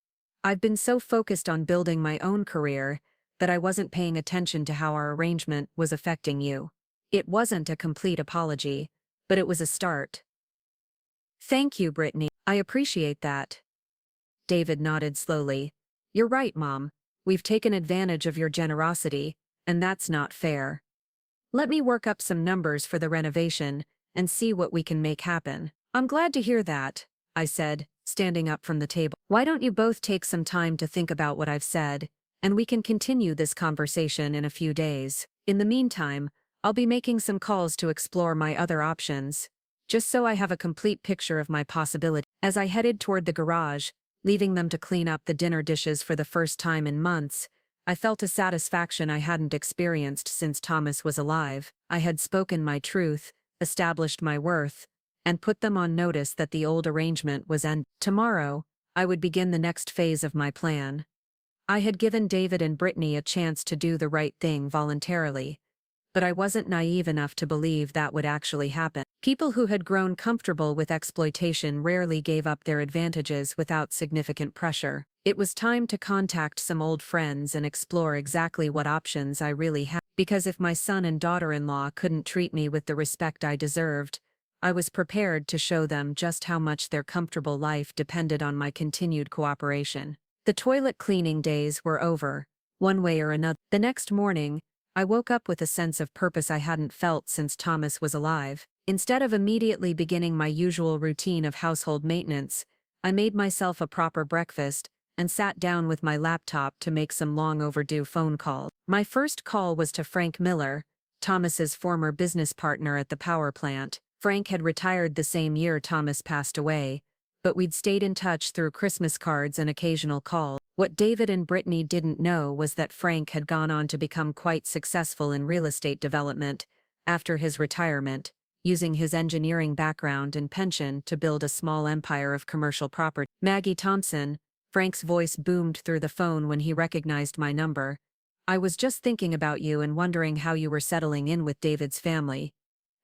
I've been so focused on building my own career that I wasn't paying attention to how our arrangement was affecting you. It wasn't a complete apology, but it was a start. Thank you, Brittany. I appreciate that. David nodded slowly. You're right, Mom. We've taken advantage of your generosity, and that's not fair. Let me work up some numbers for the renovation and see what we can make happen. I'm glad to hear that, I said, standing up from the table. Why don't you both take some time to think about what I've said, and we can continue this conversation in a few days. In the meantime, I'll be making some calls to explore my other options, just so I have a complete picture of my possibilities. As I headed toward the garage, leaving them to clean up the dinner dishes for the first time in months, I felt a satisfaction I hadn't experienced since Thomas was alive. I had spoken my truth, established my worth, and put them on notice that the old arrangement was ended. Tomorrow, I would begin the next phase of my plan. I had given David and Brittany a chance to do the right thing voluntarily, but I wasn't naive enough to believe that would actually happen. People who had grown comfortable with exploitation rarely gave up their advantages without significant pressure. It was time to contact some old friends and explore exactly what options I really had. Because if my son and daughter-in-law couldn't treat me with the respect I deserved, I was prepared to show them just how much their comfortable life depended on my continued cooperation. The toilet cleaning days were over, one way or another. The next morning, I woke up with a sense of purpose I hadn't felt since Thomas was alive. Instead of immediately beginning my usual routine of household maintenance, I made myself a proper breakfast and sat down with my laptop to make some long overdue phone calls. My first call was to Frank Miller, Thomas's former business partner at the power plant. Frank had retired the same year Thomas passed away, but we'd stayed in touch through Christmas cards and occasional calls. What David and Brittany didn't know was that Frank had gone on to become quite successful in real estate development after his retirement, using his engineering background and pension to build a small empire of commercial property. Maggie Thompson, Frank's voice boomed through the phone when he recognized my number. I was just thinking about you and wondering how you were settling in with David's family.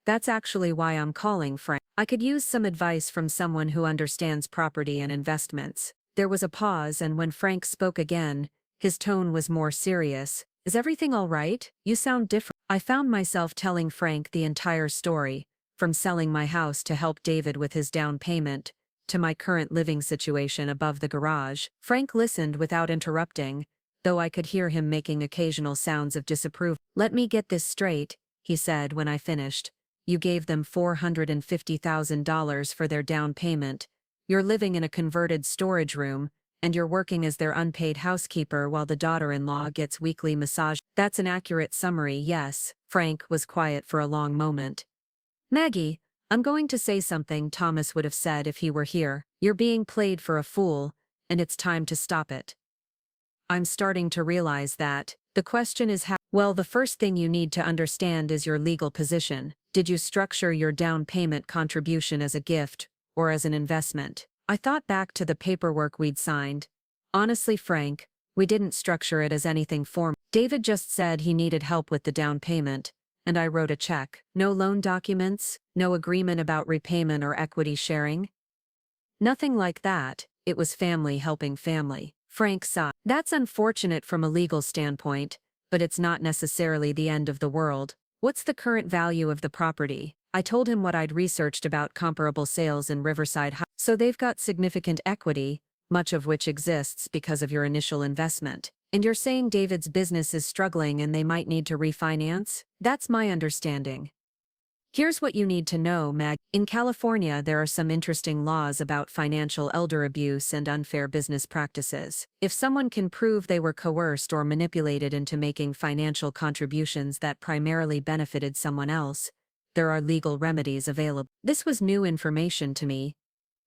That's actually why I'm calling, Frank. I could use some advice from someone who understands property and investments. There was a pause, and when Frank spoke again, his tone was more serious. Is everything all right? You sound different. I found myself telling Frank the entire story, from selling my house to help David with his down payment, to my current living situation above the garage. Frank listened without interrupting, though I could hear him making occasional sounds of disapproval. Let me get this straight, he said when I finished. You gave them $450,000 for their down payment. You're living in a converted storage room, and you're working as their unpaid housekeeper while the daughter-in-law gets weekly massage. That's an accurate summary, yes. Frank was quiet for a long moment. Maggie, I'm going to say something Thomas would have said if he were here. You're being played for a fool, and it's time to stop it. I'm starting to realize that. The question is how. Well, the first thing you need to understand is your legal position. Did you structure your down payment contribution as a gift or as an investment? I thought back to the paperwork we'd signed. Honestly, Frank, we didn't structure it as anything formal. David just said he needed help with the down payment, and I wrote a check. No loan documents, no agreement about repayment or equity sharing. Nothing like that. It was family helping family. Frank sighed. That's unfortunate from a legal standpoint, but it's not necessarily the end of the world. What's the current value of the property? I told him what I'd researched about comparable sales in Riverside. So they've got significant equity, much of which exists because of your initial investment. And you're saying David's business is struggling and they might need to refinance? That's my understanding. Here's what you need to know, Mag. In California, there are some interesting laws about financial elder abuse and unfair business practices. If someone can prove they were coerced or manipulated into making financial contributions that primarily benefited someone else, there are legal remedies available. This was new information to me.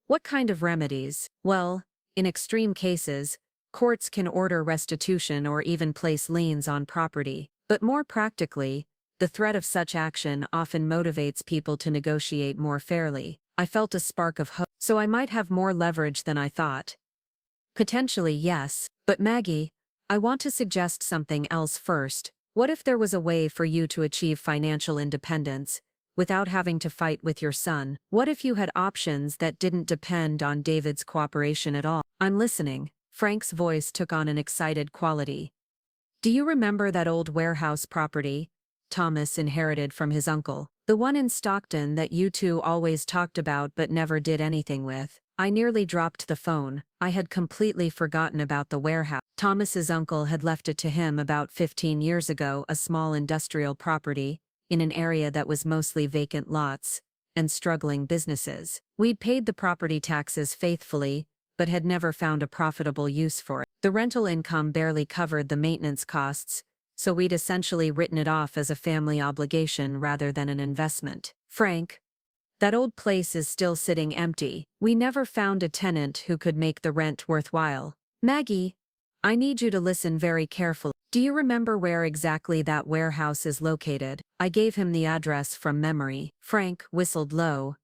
What kind of remedies? Well, in extreme cases, courts can order restitution or even place liens on property. But more practically, the threat of such action often motivates people to negotiate more fairly. I felt a spark of hope, so I might have more leverage than I thought. Potentially, yes, but Maggie, I want to suggest something else first. What if there was a way for you to achieve financial independence without having to fight with your son? What if you had options that didn't depend on David's cooperation at all? I'm listening. Frank's voice took on an excited quality. Do you remember that old warehouse property? Thomas inherited from his uncle. The one in Stockton that you two always talked about but never did anything with. I nearly dropped the phone. I had completely forgotten about the warehouse. Thomas's uncle had left it to him about 15 years ago, a small industrial property, in an area that was mostly vacant lots and struggling businesses. We'd paid the property taxes faithfully, but had never found a profitable use for it. The rental income barely covered the maintenance costs, so we'd essentially written it off as a family obligation rather than an investment. Frank, that old place is still sitting empty. We never found a tenant who could make the rent worthwhile. Maggie, I need you to listen very carefully. Do you remember where exactly that warehouse is located? I gave him the address from memory. Frank whistled low.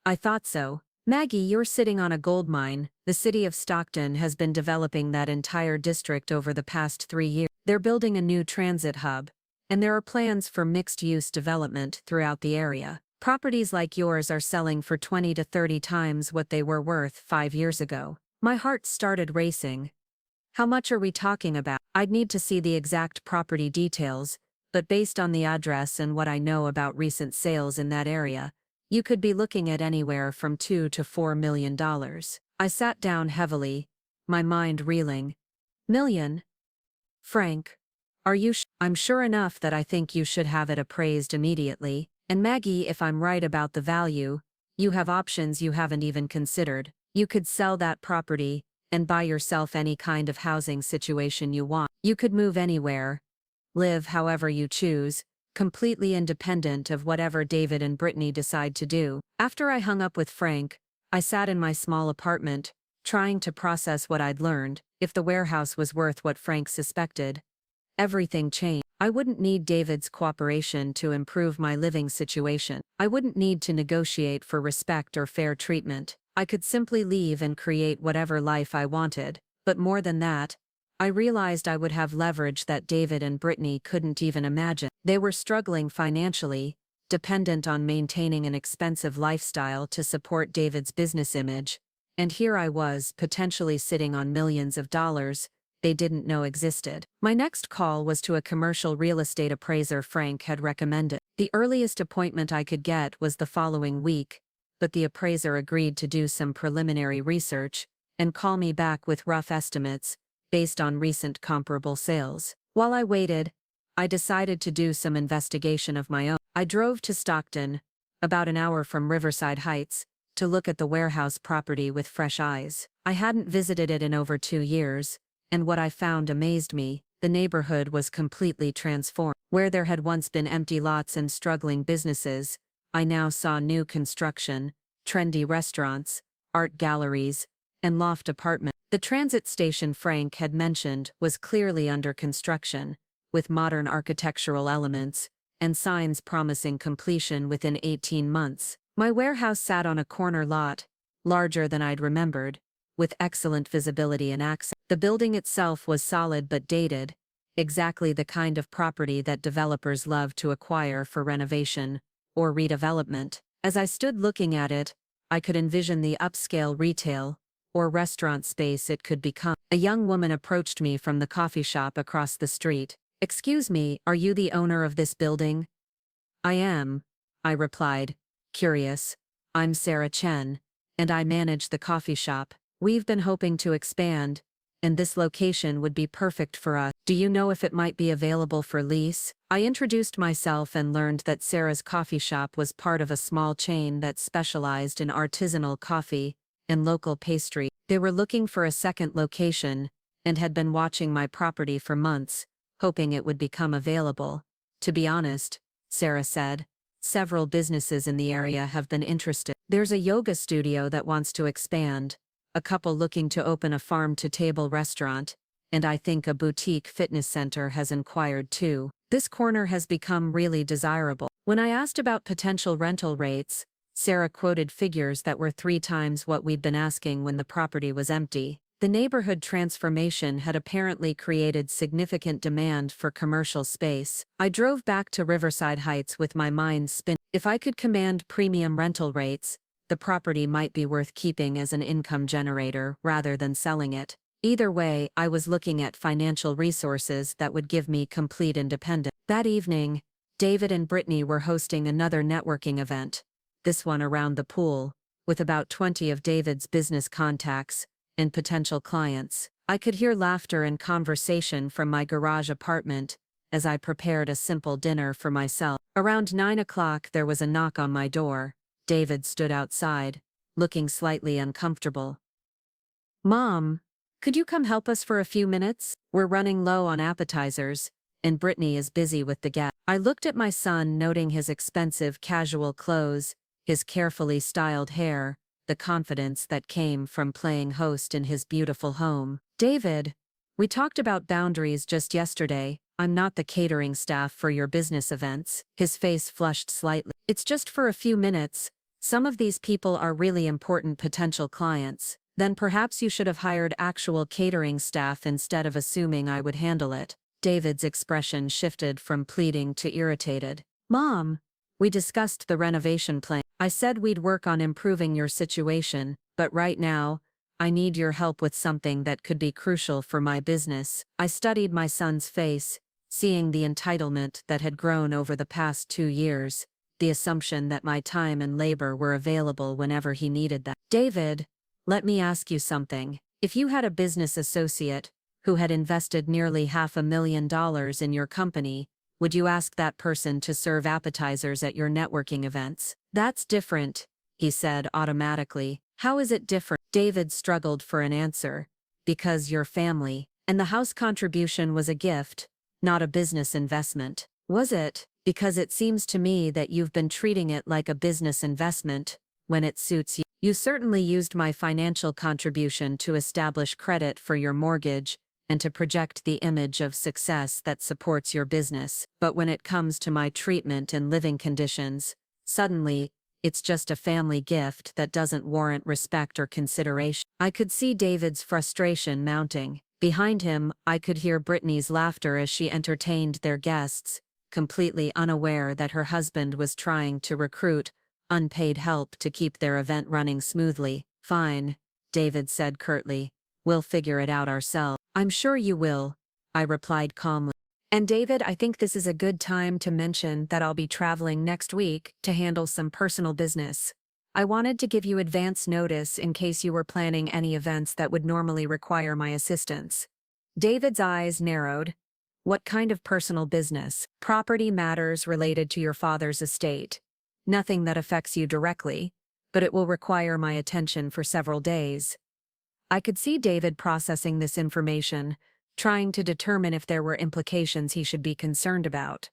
I thought so. Maggie, you're sitting on a gold mine. The city of Stockton has been developing that entire district over the past 3 years. They're building a new transit hub, and there are plans for mixed-use development throughout the area. Properties like yours are selling for 20 to 30 times what they were worth 5 years ago. My heart started racing. How much are we talking about? I'd need to see the exact property details, but based on the address and what I know about recent sales in that area, you could be looking at anywhere from $2 to $4 million. I sat down heavily, my mind reeling. Million? Frank, are you I'm sure enough that I think you should have it appraised immediately. And Maggie, if I'm right about the value, you have options you haven't even considered. You could sell that property and buy yourself any kind of housing situation you want. You could move anywhere, live however you choose, completely independent of whatever David and Brittany decide to do. After I hung up with Frank, I sat in my small apartment, trying to process what I'd learned. If the warehouse was worth what Frank suspected, everything changed. I wouldn't need David's cooperation to improve my living situation. I wouldn't need to negotiate for respect or fair treatment. I could simply leave and create whatever life I wanted. But more than that, I realized I would have leverage that David and Brittany couldn't even imagine. They were struggling financially, dependent on maintaining an expensive lifestyle to support David's business image, and here I was, potentially sitting on millions of dollars they didn't know existed. My next call was to a commercial real estate appraiser Frank had recommended. The earliest appointment I could get was the following week, but the appraiser agreed to do some preliminary research and call me back with rough estimates based on recent comparable sales. While I waited, I decided to do some investigation of my own. I drove to Stockton, about an hour from Riverside Heights, to look at the warehouse property with fresh eyes. I hadn't visited it in over 2 years, and what I found amazed me. The neighborhood was completely transformed. Where there had once been empty lots and struggling businesses, I now saw new construction, trendy restaurants, art galleries, and loft apartments. The transit station Frank had mentioned was clearly under construction, with modern architectural elements and signs promising completion within 18 months. My warehouse sat on a corner lot, larger than I'd remembered, with excellent visibility and access. The building itself was solid but dated, exactly the kind of property that developers love to acquire for renovation or redevelopment. As I stood looking at it, I could envision the upscale retail or restaurant space it could become. A young woman approached me from the coffee shop across the street. "Excuse me, are you the owner of this building?" "I am," I replied, curious. "I'm Sarah Chen, and I manage the coffee shop. We've been hoping to expand, and this location would be perfect for us. Do you know if it might be available for lease?" I introduced myself and learned that Sarah's coffee shop was part of a small chain that specialized in artisanal coffee and local pastry. They were looking for a second location and had been watching my property for months, hoping it would become available. "To be honest," Sarah said, "several businesses in the area have been interested. There's a yoga studio that wants to expand, a couple looking to open a farm-to-table restaurant, and I think a boutique fitness center has inquired too. This corner has become really desirable." When I asked about potential rental rates, Sarah quoted figures that were 3 times what we'd been asking when the property was empty. The neighborhood transformation had apparently created significant demand for commercial space. I drove back to Riverside Heights with my mind spinning. If I could command premium rental rates, the property might be worth keeping as an income generator rather than selling it. Either way, I was looking at financial resources that would give me complete independence. That evening, David and Brittany were hosting another networking event, this one around the pool, with about 20 of David's business contacts and potential clients. I could hear laughter and conversation from my garage apartment as I prepared a simple dinner for myself. Around 9 o'clock there was a knock on my door. David stood outside, looking slightly uncomfortable. "Mom, could you come help us for a few minutes? We're running low on appetizers, and Brittany is busy with the guests." I looked at my son, noting his expensive casual clothes, his carefully styled hair, the confidence that came from playing host in his beautiful home. "David, we talked about boundaries just yesterday. I'm not the catering staff for your business events." His face flushed slightly. "It's just for a few minutes. Some of these people are really important potential clients. Then perhaps you should have hired actual catering staff instead of assuming I would handle it." David's expression shifted from pleading to irritated. "Mom, we discussed the renovation plan. I said we'd work on improving your situation, but right now, I need your help with something that could be crucial for my business." I studied my son's face, seeing the entitlement that had grown over the past 2 years, the assumption that my time and labor were available whenever he needed them. "David, let me ask you something. If you had a business associate who had invested nearly $500,000 in your company, would you ask that person to serve appetizers at your networking events?" "That's different," he said automatically. "How is it different?" David struggled for an answer. "Because you're family, and the house contribution was a gift, not a business investment." "Was it? Because it seems to me that you've been treating it like a business investment when it suits you. You certainly used my financial contribution to establish credit for your mortgage and to project the image of success that supports your business. But when it comes to my treatment and living conditions, suddenly, it's just a family gift that doesn't warrant respect or consideration." I could see David's frustration mounting. Behind him, I could hear Brittany's laughter as she entertained their guests, completely unaware that her husband was trying to recruit unpaid help to keep their event running smoothly. "Fine," David said curtly. "We'll figure it out ourselves." "I'm sure you will," I replied calmly. "And David, I think this is a good time to mention that I'll be traveling next week to handle some personal business. I wanted to give you advance notice in case you were planning any events that would normally require my assistance." David's eyes narrowed. "What kind of personal business?" "Property matters related to your father's estate. Nothing that affects you directly, but it will require my attention for several days." I could see David processing this information, trying to determine if there were implications he should be concerned about.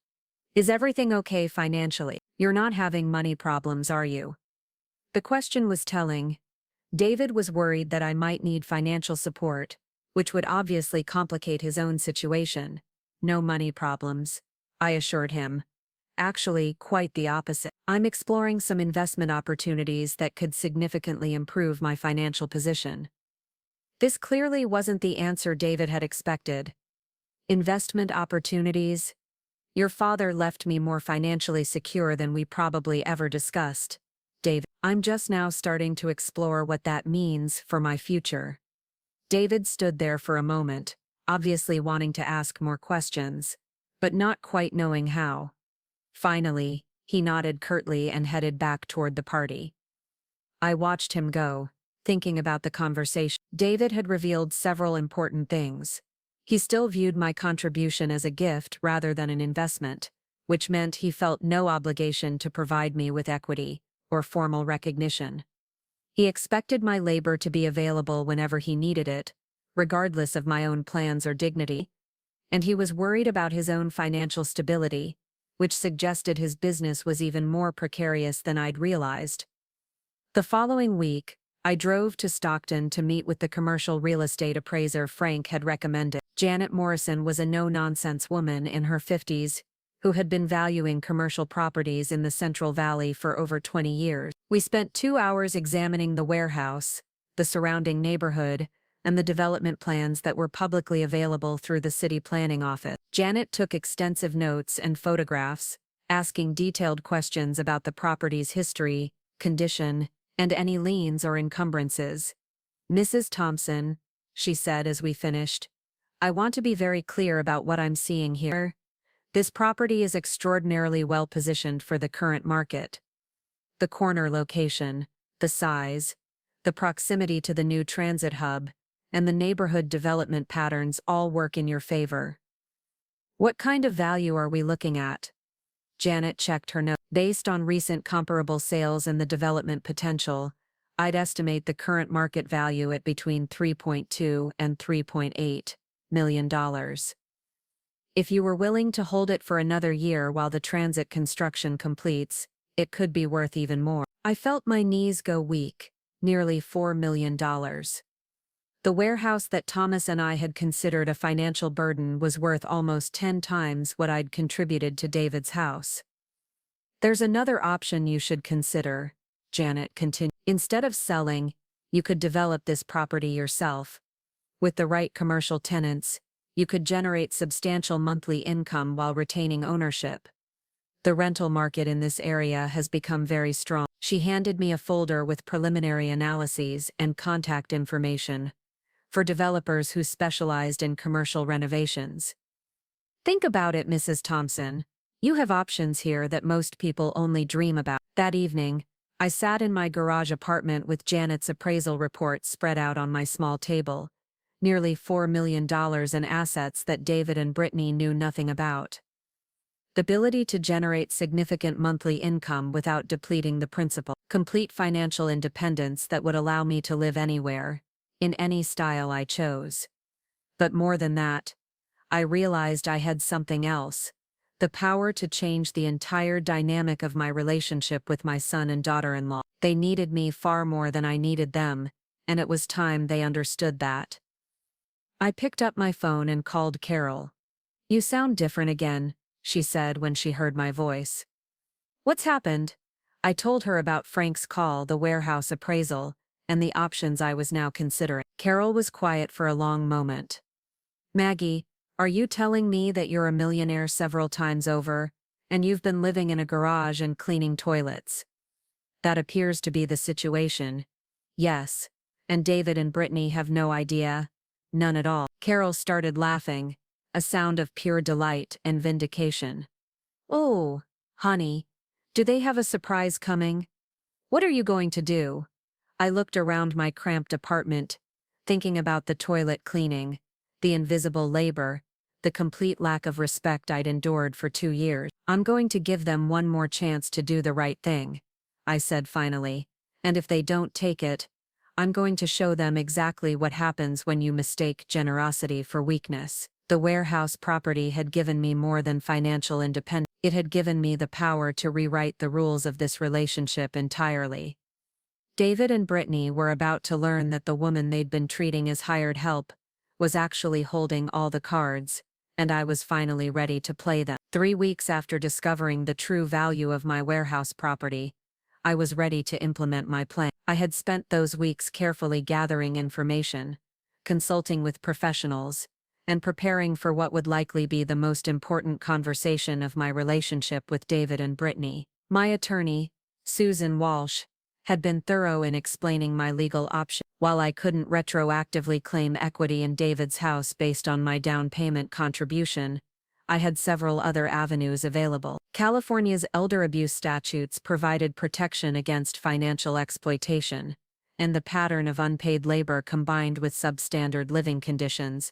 "Is everything okay financially? You're not having money problems, are you?" The question was telling. David was worried that I might need financial support, which would obviously complicate his own situation. "No money problems," I assured him. "Actually, quite the opposite. I'm exploring some investment opportunities that could significantly improve my financial position." This clearly wasn't the answer David had expected. "Investment opportunities? Your father left me more financially secure than we probably ever discussed, David. I'm just now starting to explore what that means for my future." David stood there for a moment, obviously wanting to ask more questions, but not quite knowing how. Finally, he nodded curtly and headed back toward the party. I watched him go, thinking about the conversation. David had revealed several important things. He still viewed my contribution as a gift rather than an investment, which meant he felt no obligation to provide me with equity or formal recognition. He expected my labor to be available whenever he needed it, regardless of my own plans or dignity, and he was worried about his own financial stability, which suggested his business was even more precarious than I'd realized. The following week, I drove to Stockton to meet with the commercial real estate appraiser Frank had recommended. Janet Morrison was a no-nonsense woman in her 50s who had been valuing commercial properties in the Central Valley for over 20 years. We spent 2 hours examining the warehouse, the surrounding neighborhood, and the development plans that were publicly available through the city planning office. Janet took extensive notes and photographs, asking detailed questions about the property's history, condition, and any liens or encumbrances. "Mrs. Thompson," she said as we finished, "I want to be very clear about what I'm seeing here. This property is extraordinarily well positioned for the current market. The corner location, the size, the proximity to the new transit hub, and the neighborhood development patterns all work in your favor. What kind of value are we looking at? Janet checked her notes. Based on recent comparable sales and the development potential, I'd estimate the current market value at between $3.2 and $3.8 million. If you were willing to hold it for another year while the transit construction completes, it could be worth even more. I felt my knees go weak. Nearly $4 million. The warehouse that Thomas and I had considered a financial burden was worth almost 10 times what I'd contributed to David's house. There's another option you should consider, Janet continued. Instead of selling, you could develop this property yourself. With the right commercial tenants, you could generate substantial monthly income while retaining ownership. The rental market in this area has become very strong. She handed me a folder with preliminary analyses and contact information for developers who specialized in commercial renovations. Think about it, Mrs. Thompson. You have options here that most people only dream about. That evening, I sat in my garage apartment with Janet's appraisal report spread out on my small table. Nearly $4 million in assets that David and Brittany knew nothing about. The ability to generate significant monthly income without depleting the principal. Complete financial independence that would allow me to live anywhere, in any style I chose. But more than that, I realized I had something else. The power to change the entire dynamic of my relationship with my son and daughter-in-law. They needed me far more than I needed them, and it was time they understood that. I picked up my phone and called Carol. "You sound different again," she said when she heard my voice. "What's happened?" I told her about Frank's call, the warehouse appraisal, and the options I was now considering. Carol was quiet for a long moment. "Maggie, are you telling me that you're a millionaire several times over, and you've been living in a garage and cleaning toilets?" "That appears to be the situation. Yes. And David and Brittany have no idea. None at all." Carol started laughing, a sound of pure delight and vindication. "Oh, honey, do they have a surprise coming? What are you going to do?" I looked around my cramped apartment, thinking about the toilet cleaning, the invisible labor, the complete lack of respect I'd endured for 2 years. "I'm going to give them one more chance to do the right thing," I said finally, "and if they don't take it, I'm going to show them exactly what happens when you mistake generosity for weakness." The warehouse property had given me more than financial independence. It had given me the power to rewrite the rules of this relationship entirely. David and Brittany were about to learn that the woman they'd been treating as hired help was actually holding all the cards, and I was finally ready to play them. 3 weeks after discovering the true value of my warehouse property, I was ready to implement my plan. I had spent those weeks carefully gathering information, consulting with professionals, and preparing for what would likely be the most important conversation of my relationship with David and Brittany. My attorney, Susan Walsh, had been thorough in explaining my legal options. While I couldn't retroactively claim equity in David's house based on my down payment contribution, I had several other avenues available. California's elder abuse statutes provided protection against financial exploitation, and the pattern of unpaid labor combined with substandard living conditions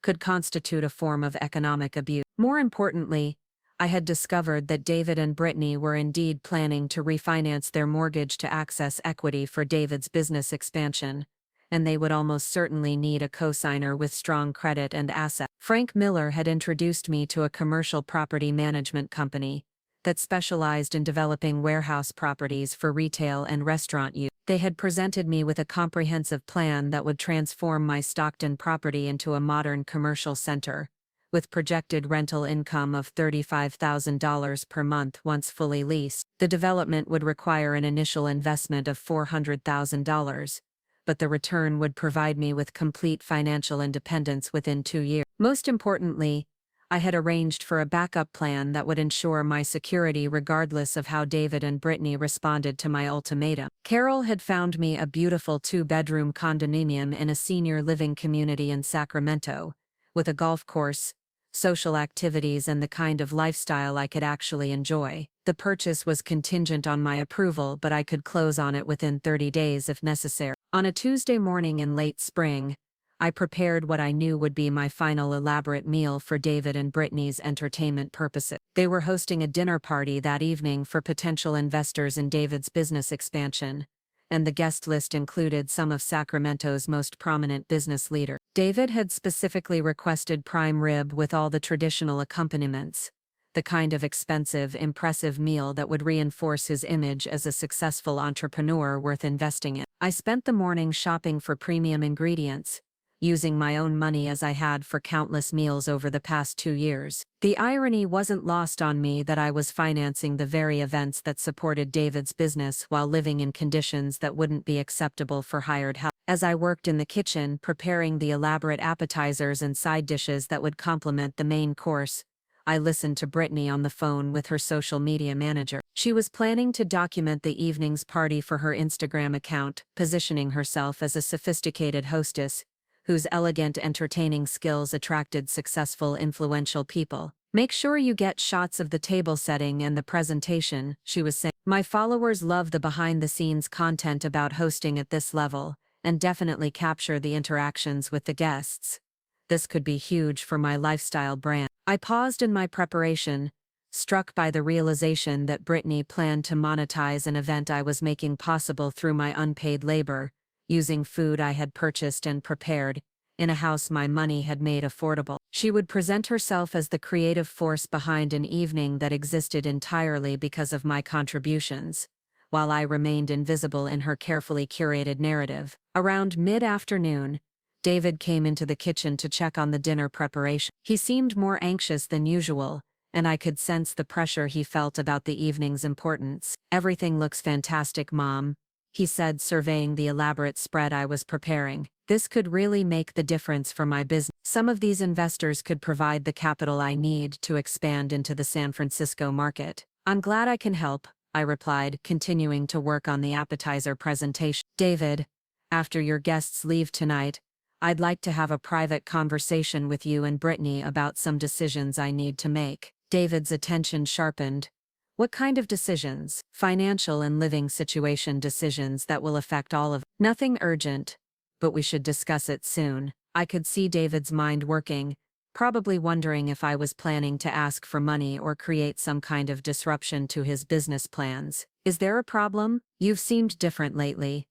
could constitute a form of economic abuse. More importantly, I had discovered that David and Brittany were indeed planning to refinance their mortgage to access equity for David's business expansion, and they would almost certainly need a cosigner with strong credit and assets. Frank Miller had introduced me to a commercial property management company that specialized in developing warehouse properties for retail and restaurant use. They had presented me with a comprehensive plan that would transform my Stockton property into a modern commercial center, with projected rental income of $35,000 per month once fully leased. The development would require an initial investment of $400,000, but the return would provide me with complete financial independence within 2 years. Most importantly, I had arranged for a backup plan that would ensure my security regardless of how David and Brittany responded to my ultimatum. Carol had found me a beautiful 2-bedroom condominium in a senior living community in Sacramento, with a golf course, social activities, and the kind of lifestyle I could actually enjoy. The purchase was contingent on my approval, but I could close on it within 30 days if necessary. On a Tuesday morning in late spring, I prepared what I knew would be my final elaborate meal for David and Brittany's entertainment purposes. They were hosting a dinner party that evening for potential investors in David's business expansion, and the guest list included some of Sacramento's most prominent business leaders. David had specifically requested prime rib with all the traditional accompaniments, the kind of expensive, impressive meal that would reinforce his image as a successful entrepreneur worth investing in. I spent the morning shopping for premium ingredients, using my own money as I had for countless meals over the past 2 years. The irony wasn't lost on me that I was financing the very events that supported David's business while living in conditions that wouldn't be acceptable for hired help. As I worked in the kitchen preparing the elaborate appetizers and side dishes that would complement the main course, I listened to Brittany on the phone with her social media manager. She was planning to document the evening's party for her Instagram account, positioning herself as a sophisticated hostess whose elegant entertaining skills attracted successful, influential people. Make sure you get shots of the table setting and the presentation, she was saying. My followers love the behind-the-scenes content about hosting at this level, and definitely capture the interactions with the guests. This could be huge for my lifestyle brand. I paused in my preparation, struck by the realization that Brittany planned to monetize an event I was making possible through my unpaid labor, using food I had purchased and prepared, in a house my money had made affordable. She would present herself as the creative force behind an evening that existed entirely because of my contributions, while I remained invisible in her carefully curated narrative. Around mid-afternoon, David came into the kitchen to check on the dinner preparation. He seemed more anxious than usual, and I could sense the pressure he felt about the evening's importance. "Everything looks fantastic, Mom," he said, surveying the elaborate spread I was preparing. "This could really make the difference for my business. Some of these investors could provide the capital I need to expand into the San Francisco market." "I'm glad I can help," I replied, continuing to work on the appetizer presentation. "David, after your guests leave tonight, I'd like to have a private conversation with you and Brittany about some decisions I need to make." David's attention sharpened. "What kind of decisions?" "Financial and living situation decisions that will affect all of." "Nothing urgent, but we should discuss it soon." I could see David's mind working, probably wondering if I was planning to ask for money or create some kind of disruption to his business plans. "Is there a problem? You've seemed different lately."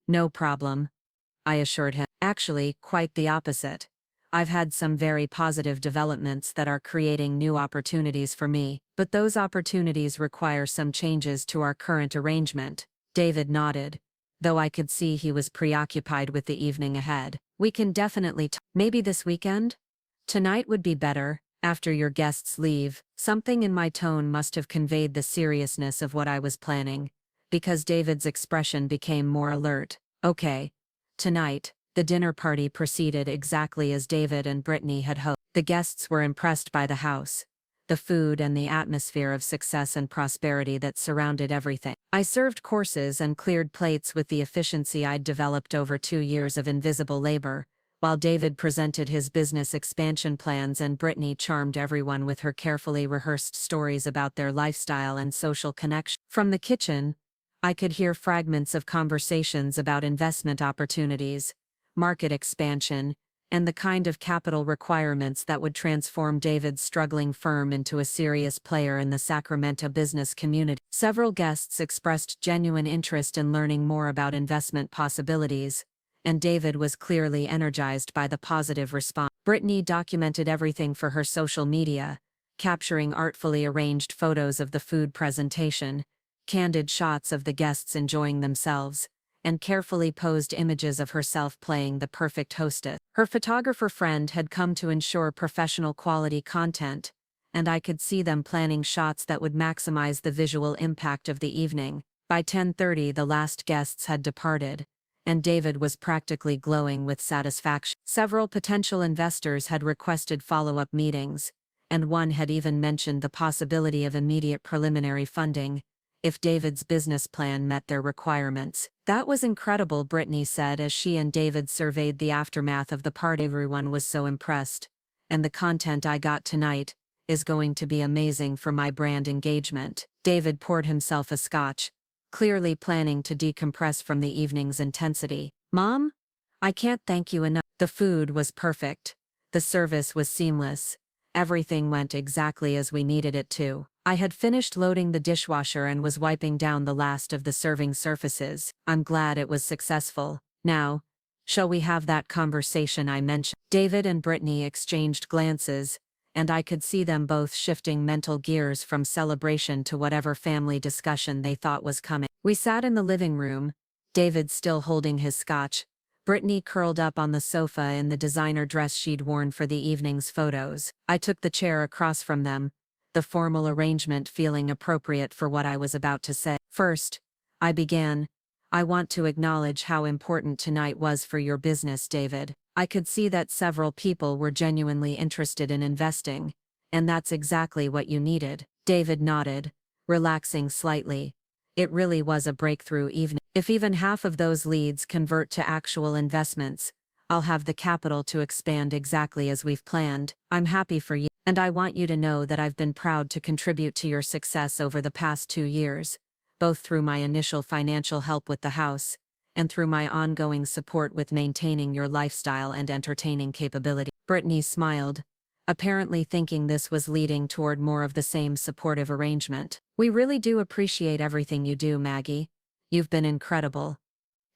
"No problem," I assured him. "Actually, quite the opposite. I've had some very positive developments that are creating new opportunities for me, but those opportunities require some changes to our current arrangement." David nodded, though I could see he was preoccupied with the evening ahead. "We can definitely maybe this weekend? Tonight would be better, after your guests leave." Something in my tone must have conveyed the seriousness of what I was planning, because David's expression became more alert. "Okay. Tonight." The dinner party proceeded exactly as David and Brittany had hoped. The guests were impressed by the house, the food, and the atmosphere of success and prosperity that surrounded everything. I served courses and cleared plates with the efficiency I'd developed over 2 years of invisible labor, while David presented his business expansion plans and Brittany charmed everyone with her carefully rehearsed stories about their lifestyle and social connection. From the kitchen, I could hear fragments of conversations about investment opportunities, market expansion, and the kind of capital requirements that would transform David's struggling firm into a serious player in the Sacramento business community. Several guests expressed genuine interest in learning more about investment possibilities, and David was clearly energized by the positive response. Brittany documented everything for her social media, capturing artfully arranged photos of the food presentation, candid shots of the guests enjoying themselves, and carefully posed images of herself playing the perfect hostess. Her photographer friend had come to ensure professional quality content, and I could see them planning shots that would maximize the visual impact of the evening. By 10:30 the last guests had departed, and David was practically glowing with satisfaction. Several potential investors had requested follow-up meetings, and one had even mentioned the possibility of immediate preliminary funding, if David's business plan met their requirements. "That was incredible," Brittany said as she and David surveyed the aftermath of the party. "Everyone was so impressed, and the content I got tonight is going to be amazing for my brand engagement. David poured himself a scotch, clearly planning to decompress from the evening's intensity. Mom? I can't thank you enough. The food was perfect. The service was seamless. Everything went exactly as we needed it to. I had finished loading the dishwasher and was wiping down the last of the serving surfaces. I'm glad it was successful. Now, shall we have that conversation I mentioned? David and Brittany exchanged glances, and I could see them both shifting mental gears from celebration to whatever family discussion they thought was coming. We sat in the living room, David still holding his scotch, Brittany curled up on the sofa in the designer dress she'd worn for the evening's photos. I took the chair across from them, the formal arrangement feeling appropriate for what I was about to say. First, I began, I want to acknowledge how important tonight was for your business, David. I could see that several people were genuinely interested in investing, and that's exactly what you needed. David nodded, relaxing slightly. It really was a breakthrough evening. If even half of those leads convert to actual investments, I'll have the capital to expand exactly as we've planned. I'm happy for you, and I want you to know that I've been proud to contribute to your success over the past 2 years, both through my initial financial help with the house, and through my ongoing support with maintaining your lifestyle and entertaining capability. Brittany smiled, apparently thinking this was leading toward more of the same supportive arrangement. We really do appreciate everything you do, Maggie. You've been incredible.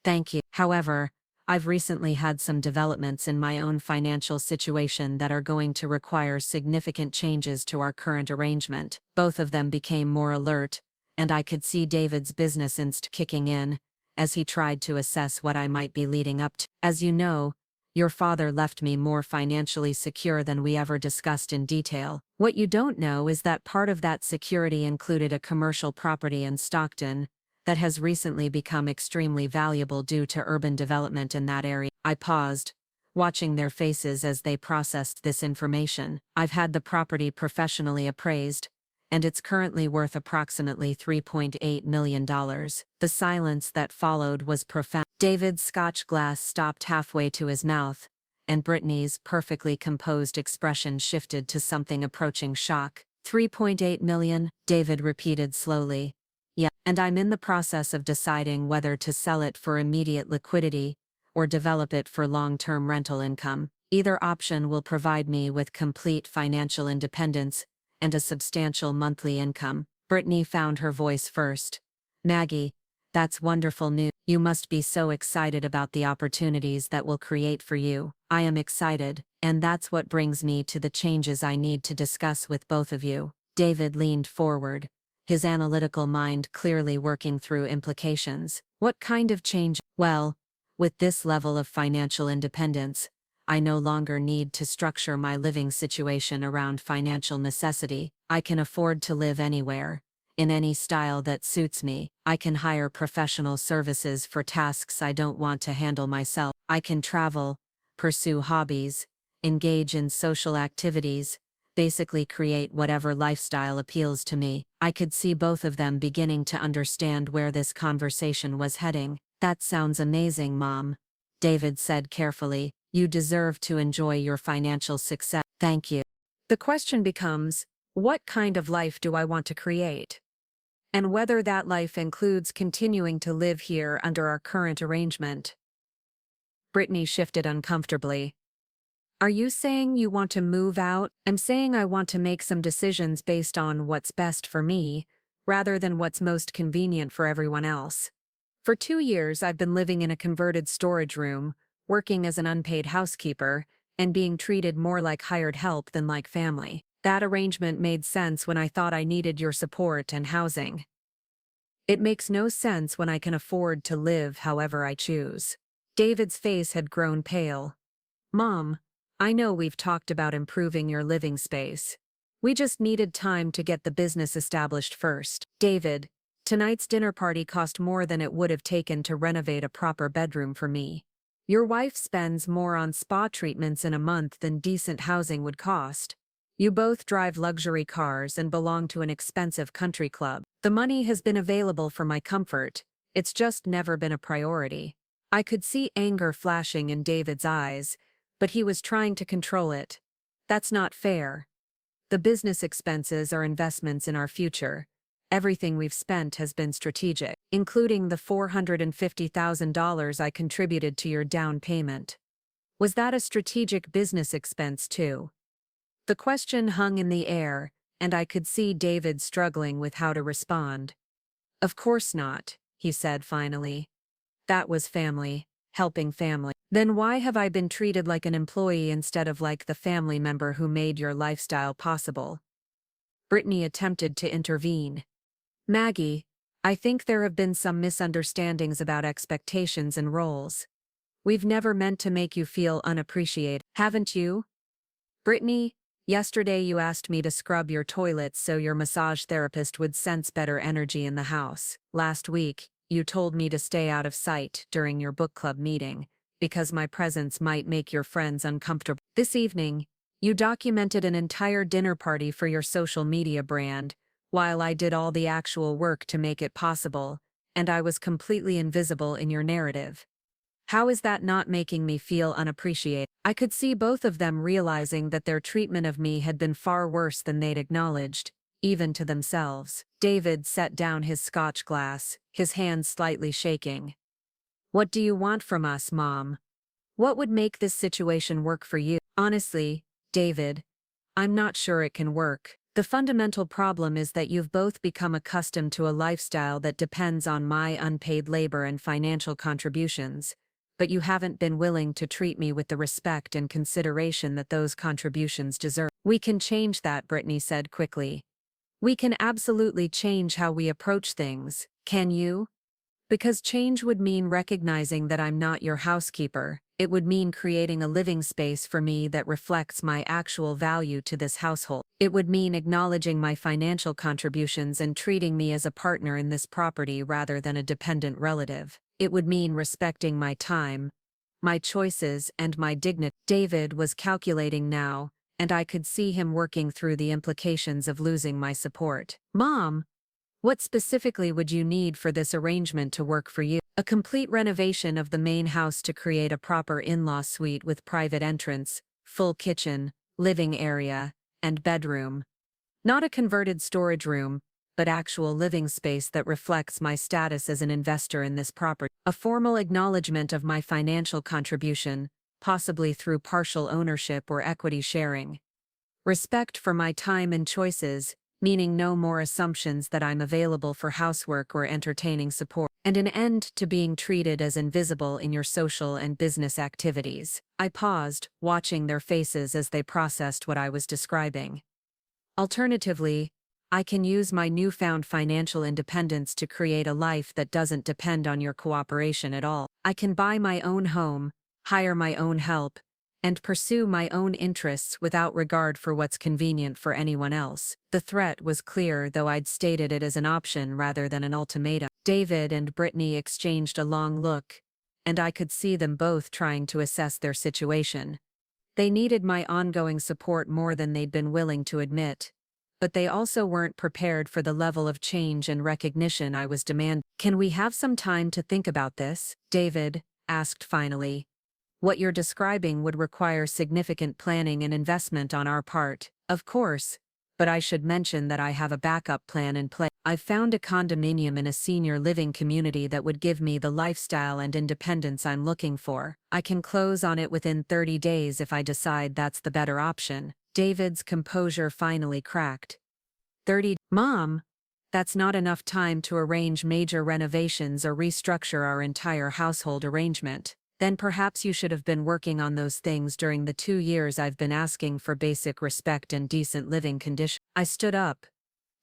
Thank you. However, I've recently had some developments in my own financial situation that are going to require significant changes to our current arrangement. Both of them became more alert, and I could see David's business instinct kicking in, as he tried to assess what I might be leading up to. As you know, your father left me more financially secure than we ever discussed in detail. What you don't know is that part of that security included a commercial property in Stockton that has recently become extremely valuable due to urban development in that area. I paused, watching their faces as they processed this information. I've had the property professionally appraised, and it's currently worth approximately $3.8 million. The silence that followed was profound. David's scotch glass stopped halfway to his mouth, and Brittany's perfectly composed expression shifted to something approaching shock. $3.8 million, David repeated slowly. Yeah, and I'm in the process of deciding whether to sell it for immediate liquidity or develop it for long-term rental income. Either option will provide me with complete financial independence and a substantial monthly income. Brittany found her voice first. Maggie, that's wonderful news. You must be so excited about the opportunities that will create for you. I am excited, and that's what brings me to the changes I need to discuss with both of you. David leaned forward, his analytical mind clearly working through implications. What kind of change? Well, with this level of financial independence, I no longer need to structure my living situation around financial necessity. I can afford to live anywhere, in any style that suits me. I can hire professional services for tasks I don't want to handle myself. I can travel, pursue hobbies, engage in social activities, basically create whatever lifestyle appeals to me. I could see both of them beginning to understand where this conversation was heading. That sounds amazing, Mom, David said carefully. You deserve to enjoy your financial success. Thank you. The question becomes, what kind of life do I want to create? And whether that life includes continuing to live here under our current arrangement. Brittany shifted uncomfortably. Are you saying you want to move out? I'm saying I want to make some decisions based on what's best for me, rather than what's most convenient for everyone else. For 2 years, I've been living in a converted storage room, working as an unpaid housekeeper, and being treated more like hired help than like family. That arrangement made sense when I thought I needed your support and housing. It makes no sense when I can afford to live however I choose. David's face had grown pale. Mom, I know we've talked about improving your living space. We just needed time to get the business established first. David, tonight's dinner party cost more than it would have taken to renovate a proper bedroom for me. Your wife spends more on spa treatments in a month than decent housing would cost. You both drive luxury cars and belong to an expensive country club. The money has been available for my comfort. It's just never been a priority. I could see anger flashing in David's eyes, but he was trying to control it. That's not fair. The business expenses are investments in our future. Everything we've spent has been strategic, including the $450,000 I contributed to your down payment. Was that a strategic business expense too? The question hung in the air, and I could see David struggling with how to respond. Of course not, he said finally. That was family, helping family. Then why have I been treated like an employee instead of like the family member who made your lifestyle possible? Brittany attempted to intervene. Maggie, I think there have been some misunderstandings about expectations and roles. We've never meant to make you feel unappreciated, haven't you? Brittany, yesterday you asked me to scrub your toilets so your massage therapist would sense better energy in the house. Last week, you told me to stay out of sight during your book club meeting, because my presence might make your friends uncomfortable. This evening, you documented an entire dinner party for your social media brand, while I did all the actual work to make it possible, and I was completely invisible in your narrative. How is that not making me feel unappreciated? I could see both of them realizing that their treatment of me had been far worse than they'd acknowledged, even to themselves. David set down his scotch glass, his hands slightly shaking. What do you want from us, Mom? What would make this situation work for you? Honestly, David, I'm not sure it can work. The fundamental problem is that you've both become accustomed to a lifestyle that depends on my unpaid labor and financial contributions, but you haven't been willing to treat me with the respect and consideration that those contributions deserve. We can change that, Brittany said quickly. We can absolutely change how we approach things, can you? Because change would mean recognizing that I'm not your housekeeper. It would mean creating a living space for me that reflects my actual value to this household. It would mean acknowledging my financial contributions and treating me as a partner in this property rather than a dependent relative. It would mean respecting my time, my choices, and my dignity. David was calculating now, and I could see him working through the implications of losing my support. Mom, what specifically would you need for this arrangement to work for you? A complete renovation of the main house to create a proper in-law suite with private entrance, full kitchen, living area, and bedroom. Not a converted storage room, but actual living space that reflects my status as an investor in this property. A formal acknowledgement of my financial contribution, possibly through partial ownership or equity sharing. Respect for my time and choices, meaning no more assumptions that I'm available for housework or entertaining support, and an end to being treated as invisible in your social and business activities. I paused, watching their faces as they processed what I was describing. Alternatively, I can use my newfound financial independence to create a life that doesn't depend on your cooperation at all. I can buy my own home, hire my own help, and pursue my own interests without regard for what's convenient for anyone else. The threat was clear, though I'd stated it as an option rather than an ultimatum. David and Brittany exchanged a long look, and I could see them both trying to assess their situation. They needed my ongoing support more than they'd been willing to admit, but they also weren't prepared for the level of change and recognition I was demanding. Can we have some time to think about this? David asked finally. What you're describing would require significant planning and investment on our part, of course, but I should mention that I have a backup plan in place. I've found a condominium in a senior living community that would give me the lifestyle and independence I'm looking for. I can close on it within 30 days if I decide that's the better option. David's composure finally cracked. 30. Mom, that's not enough time to arrange major renovations or restructure our entire household arrangement. Then perhaps you should have been working on those things during the 2 years I've been asking for basic respect and decent living conditions. I stood up,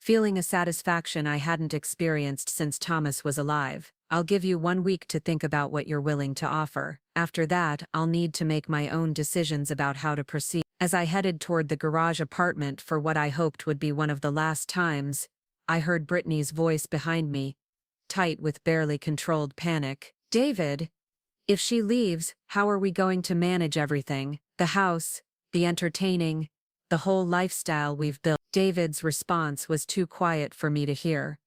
feeling a satisfaction I hadn't experienced since Thomas was alive. I'll give you 1 week to think about what you're willing to offer. After that, I'll need to make my own decisions about how to proceed. As I headed toward the garage apartment for what I hoped would be one of the last times, I heard Brittany's voice behind me, tight with barely controlled panic. David, if she leaves, how are we going to manage everything? The house, the entertaining, the whole lifestyle we've built. David's response was too quiet for me to hear,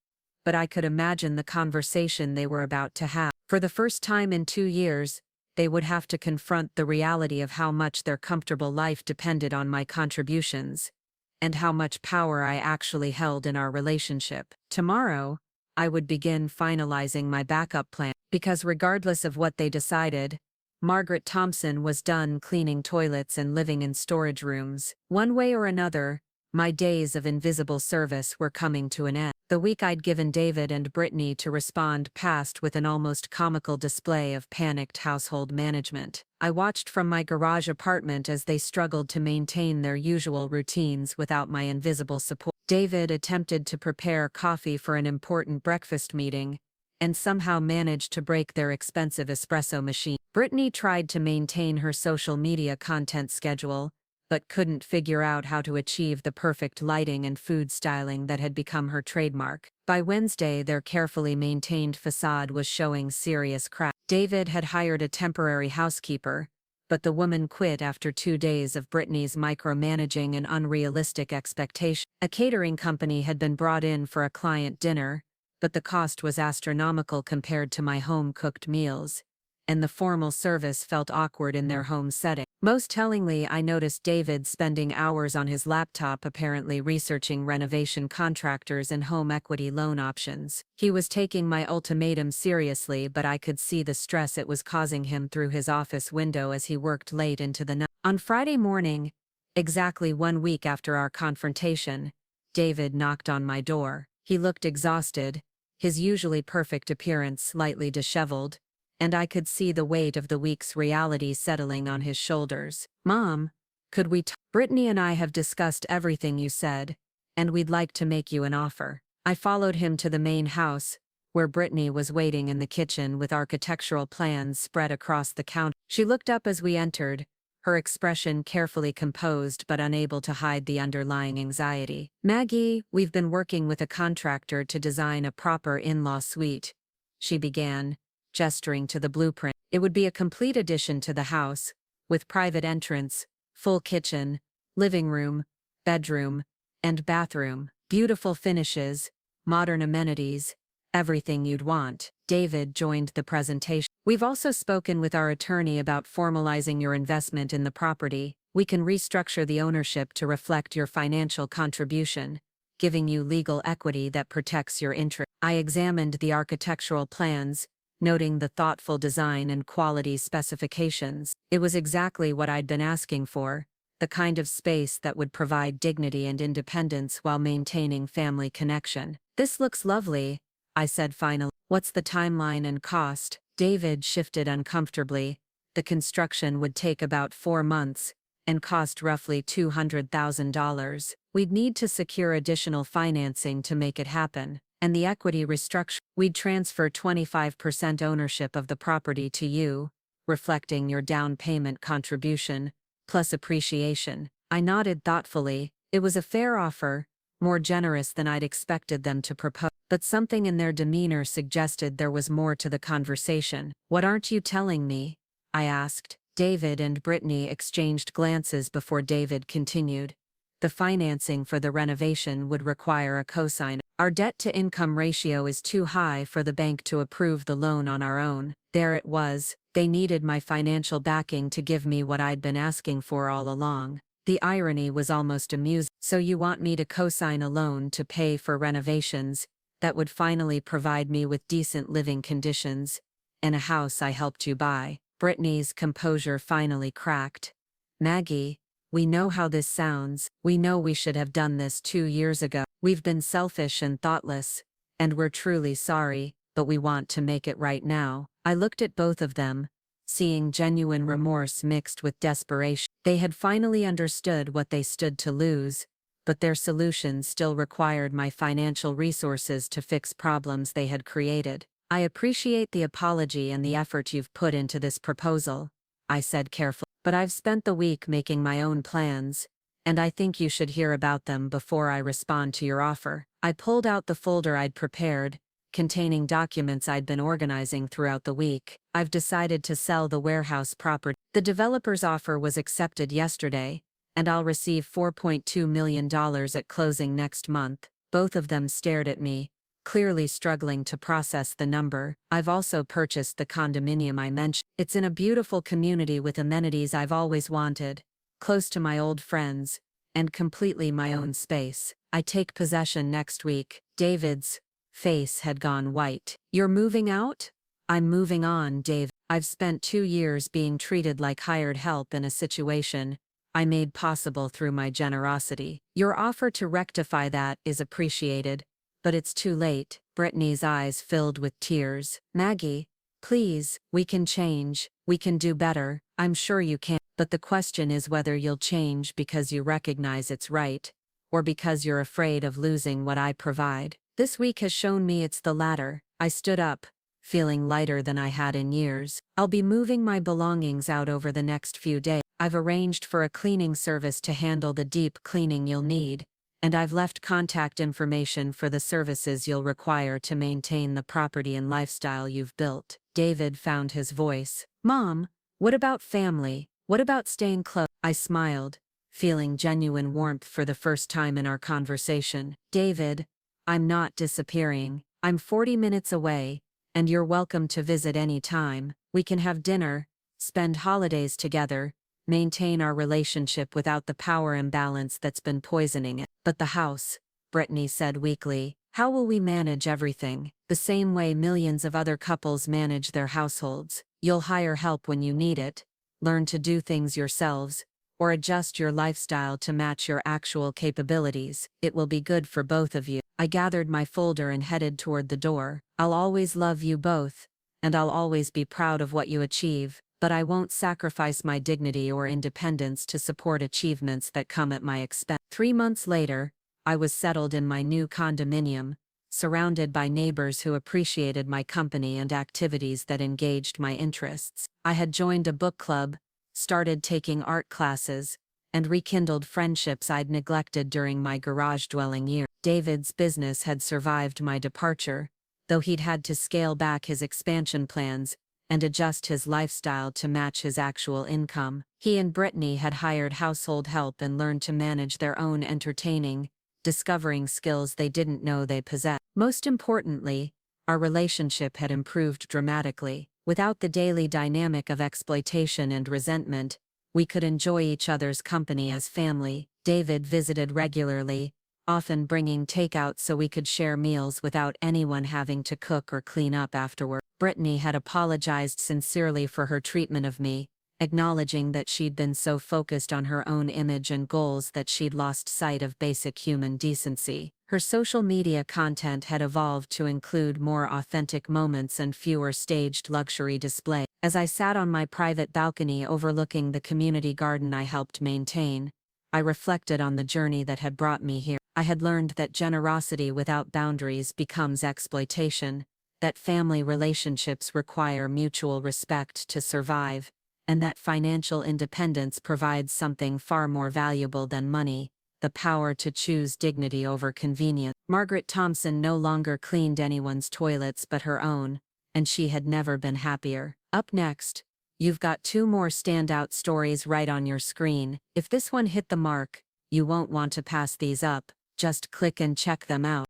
but I could imagine the conversation they were about to have. For the first time in 2 years, they would have to confront the reality of how much their comfortable life depended on my contributions, and how much power I actually held in our relationship. Tomorrow, I would begin finalizing my backup plan, because regardless of what they decided, Margaret Thompson was done cleaning toilets and living in storage rooms. One way or another, my days of invisible service were coming to an end. The week I'd given David and Brittany to respond passed with an almost comical display of panicked household management. I watched from my garage apartment as they struggled to maintain their usual routines without my invisible support. David attempted to prepare coffee for an important breakfast meeting, and somehow managed to break their expensive espresso machine. Brittany tried to maintain her social media content schedule, but couldn't figure out how to achieve the perfect lighting and food styling that had become her trademark. By Wednesday, their carefully maintained facade was showing serious cracks. David had hired a temporary housekeeper, but the woman quit after 2 days of Brittany's micromanaging and unrealistic expectations. A catering company had been brought in for a client dinner, but the cost was astronomical compared to my home-cooked meals, and the formal service felt awkward in their home setting. Most tellingly, I noticed David spending hours on his laptop apparently researching renovation contractors and home equity loan options. He was taking my ultimatum seriously, but I could see the stress it was causing him through his office window as he worked late into the night. On Friday morning, exactly 1 week after our confrontation, David knocked on my door. He looked exhausted, his usually perfect appearance slightly disheveled, and I could see the weight of the week's reality settling on his shoulders. "Mom, could we talk? Brittany and I have discussed everything you said, and we'd like to make you an offer." I followed him to the main house, where Brittany was waiting in the kitchen with architectural plans spread across the counter. She looked up as we entered, her expression carefully composed but unable to hide the underlying anxiety. "Maggie, we've been working with a contractor to design a proper in-law suite," she began, gesturing to the blueprint. "It would be a complete addition to the house, with private entrance, full kitchen, living room, bedroom, and bathroom, beautiful finishes, modern amenities, everything you'd want." David joined the presentation. "We've also spoken with our attorney about formalizing your investment in the property. We can restructure the ownership to reflect your financial contribution, giving you legal equity that protects your interest." I examined the architectural plans, noting the thoughtful design and quality specifications. It was exactly what I'd been asking for, the kind of space that would provide dignity and independence while maintaining family connection. "This looks lovely," I said finally. "What's the timeline and cost?" David shifted uncomfortably. "The construction would take about 4 months, and cost roughly $200,000. We'd need to secure additional financing to make it happen. And the equity restructure, we'd transfer 25% ownership of the property to you, reflecting your down payment contribution, plus appreciation." I nodded thoughtfully. It was a fair offer, more generous than I'd expected them to propose, but something in their demeanor suggested there was more to the conversation. "What aren't you telling me?" I asked. David and Brittany exchanged glances before David continued. "The financing for the renovation would require a cosigner. Our debt-to-income ratio is too high for the bank to approve the loan on our own." There it was. They needed my financial backing to give me what I'd been asking for all along. The irony was almost amusing. "So you want me to co-sign a loan to pay for renovations that would finally provide me with decent living conditions, and a house I helped you buy?" Brittany's composure finally cracked. "Maggie, we know how this sounds. We know we should have done this 2 years ago. We've been selfish and thoughtless, and we're truly sorry, but we want to make it right now." I looked at both of them, seeing genuine remorse mixed with desperation. They had finally understood what they stood to lose, but their solution still required my financial resources to fix problems they had created. "I appreciate the apology and the effort you've put into this proposal," I said carefully, "but I've spent the week making my own plans, and I think you should hear about them before I respond to your offer." I pulled out the folder I'd prepared, containing documents I'd been organizing throughout the week. "I've decided to sell the warehouse property. The developer's offer was accepted yesterday, and I'll receive $4.2 million at closing next month." Both of them stared at me, clearly struggling to process the number. I've also purchased the condominium I mentioned. It's in a beautiful community with amenities I've always wanted, close to my old friends, and completely my own space. I take possession next week. David's face had gone white. You're moving out? I'm moving on, Dave. I've spent 2 years being treated like hired help in a situation I made possible through my generosity. Your offer to rectify that is appreciated, but it's too late. Brittany's eyes filled with tears. Maggie, please, we can change. We can do better. I'm sure you can. But the question is whether you'll change because you recognize it's right, or because you're afraid of losing what I provide. This week has shown me it's the latter. I stood up, feeling lighter than I had in years. I'll be moving my belongings out over the next few days. I've arranged for a cleaning service to handle the deep cleaning you'll need, and I've left contact information for the services you'll require to maintain the property and lifestyle you've built. David found his voice. Mom, what about family? What about staying close? I smiled, feeling genuine warmth for the first time in our conversation. David, I'm not disappearing. I'm 40 minutes away, and you're welcome to visit any time. We can have dinner, spend holidays together, maintain our relationship without the power imbalance that's been poisoning it. But the house, Brittany said weakly, how will we manage everything? The same way millions of other couples manage their households. You'll hire help when you need it, learn to do things yourselves, or adjust your lifestyle to match your actual capabilities. It will be good for both of you. I gathered my folder and headed toward the door. I'll always love you both, and I'll always be proud of what you achieve, but I won't sacrifice my dignity or independence to support achievements that come at my expense. 3 months later, I was settled in my new condominium, surrounded by neighbors who appreciated my company and activities that engaged my interests. I had joined a book club, started taking art classes, and rekindled friendships I'd neglected during my garage-dwelling year. David's business had survived my departure, though he'd had to scale back his expansion plans and adjust his lifestyle to match his actual income. He and Brittany had hired household help and learned to manage their own entertaining, discovering skills they didn't know they possessed. Most importantly, our relationship had improved dramatically. Without the daily dynamic of exploitation and resentment, we could enjoy each other's company as family. David visited regularly, often bringing takeout so we could share meals without anyone having to cook or clean up afterward. Brittany had apologized sincerely for her treatment of me, acknowledging that she'd been so focused on her own image and goals that she'd lost sight of basic human decency. Her social media content had evolved to include more authentic moments and fewer staged luxury displays. As I sat on my private balcony overlooking the community garden I helped maintain, I reflected on the journey that had brought me here. I had learned that generosity without boundaries becomes exploitation, that family relationships require mutual respect to survive, and that financial independence provides something far more valuable than money, the power to choose dignity over convenience. Margaret Thompson no longer cleaned anyone's toilets but her own, and she had never been happier. Up next, you've got 2 more standout stories right on your screen. If this one hit the mark, you won't want to pass these up, just click and check them out.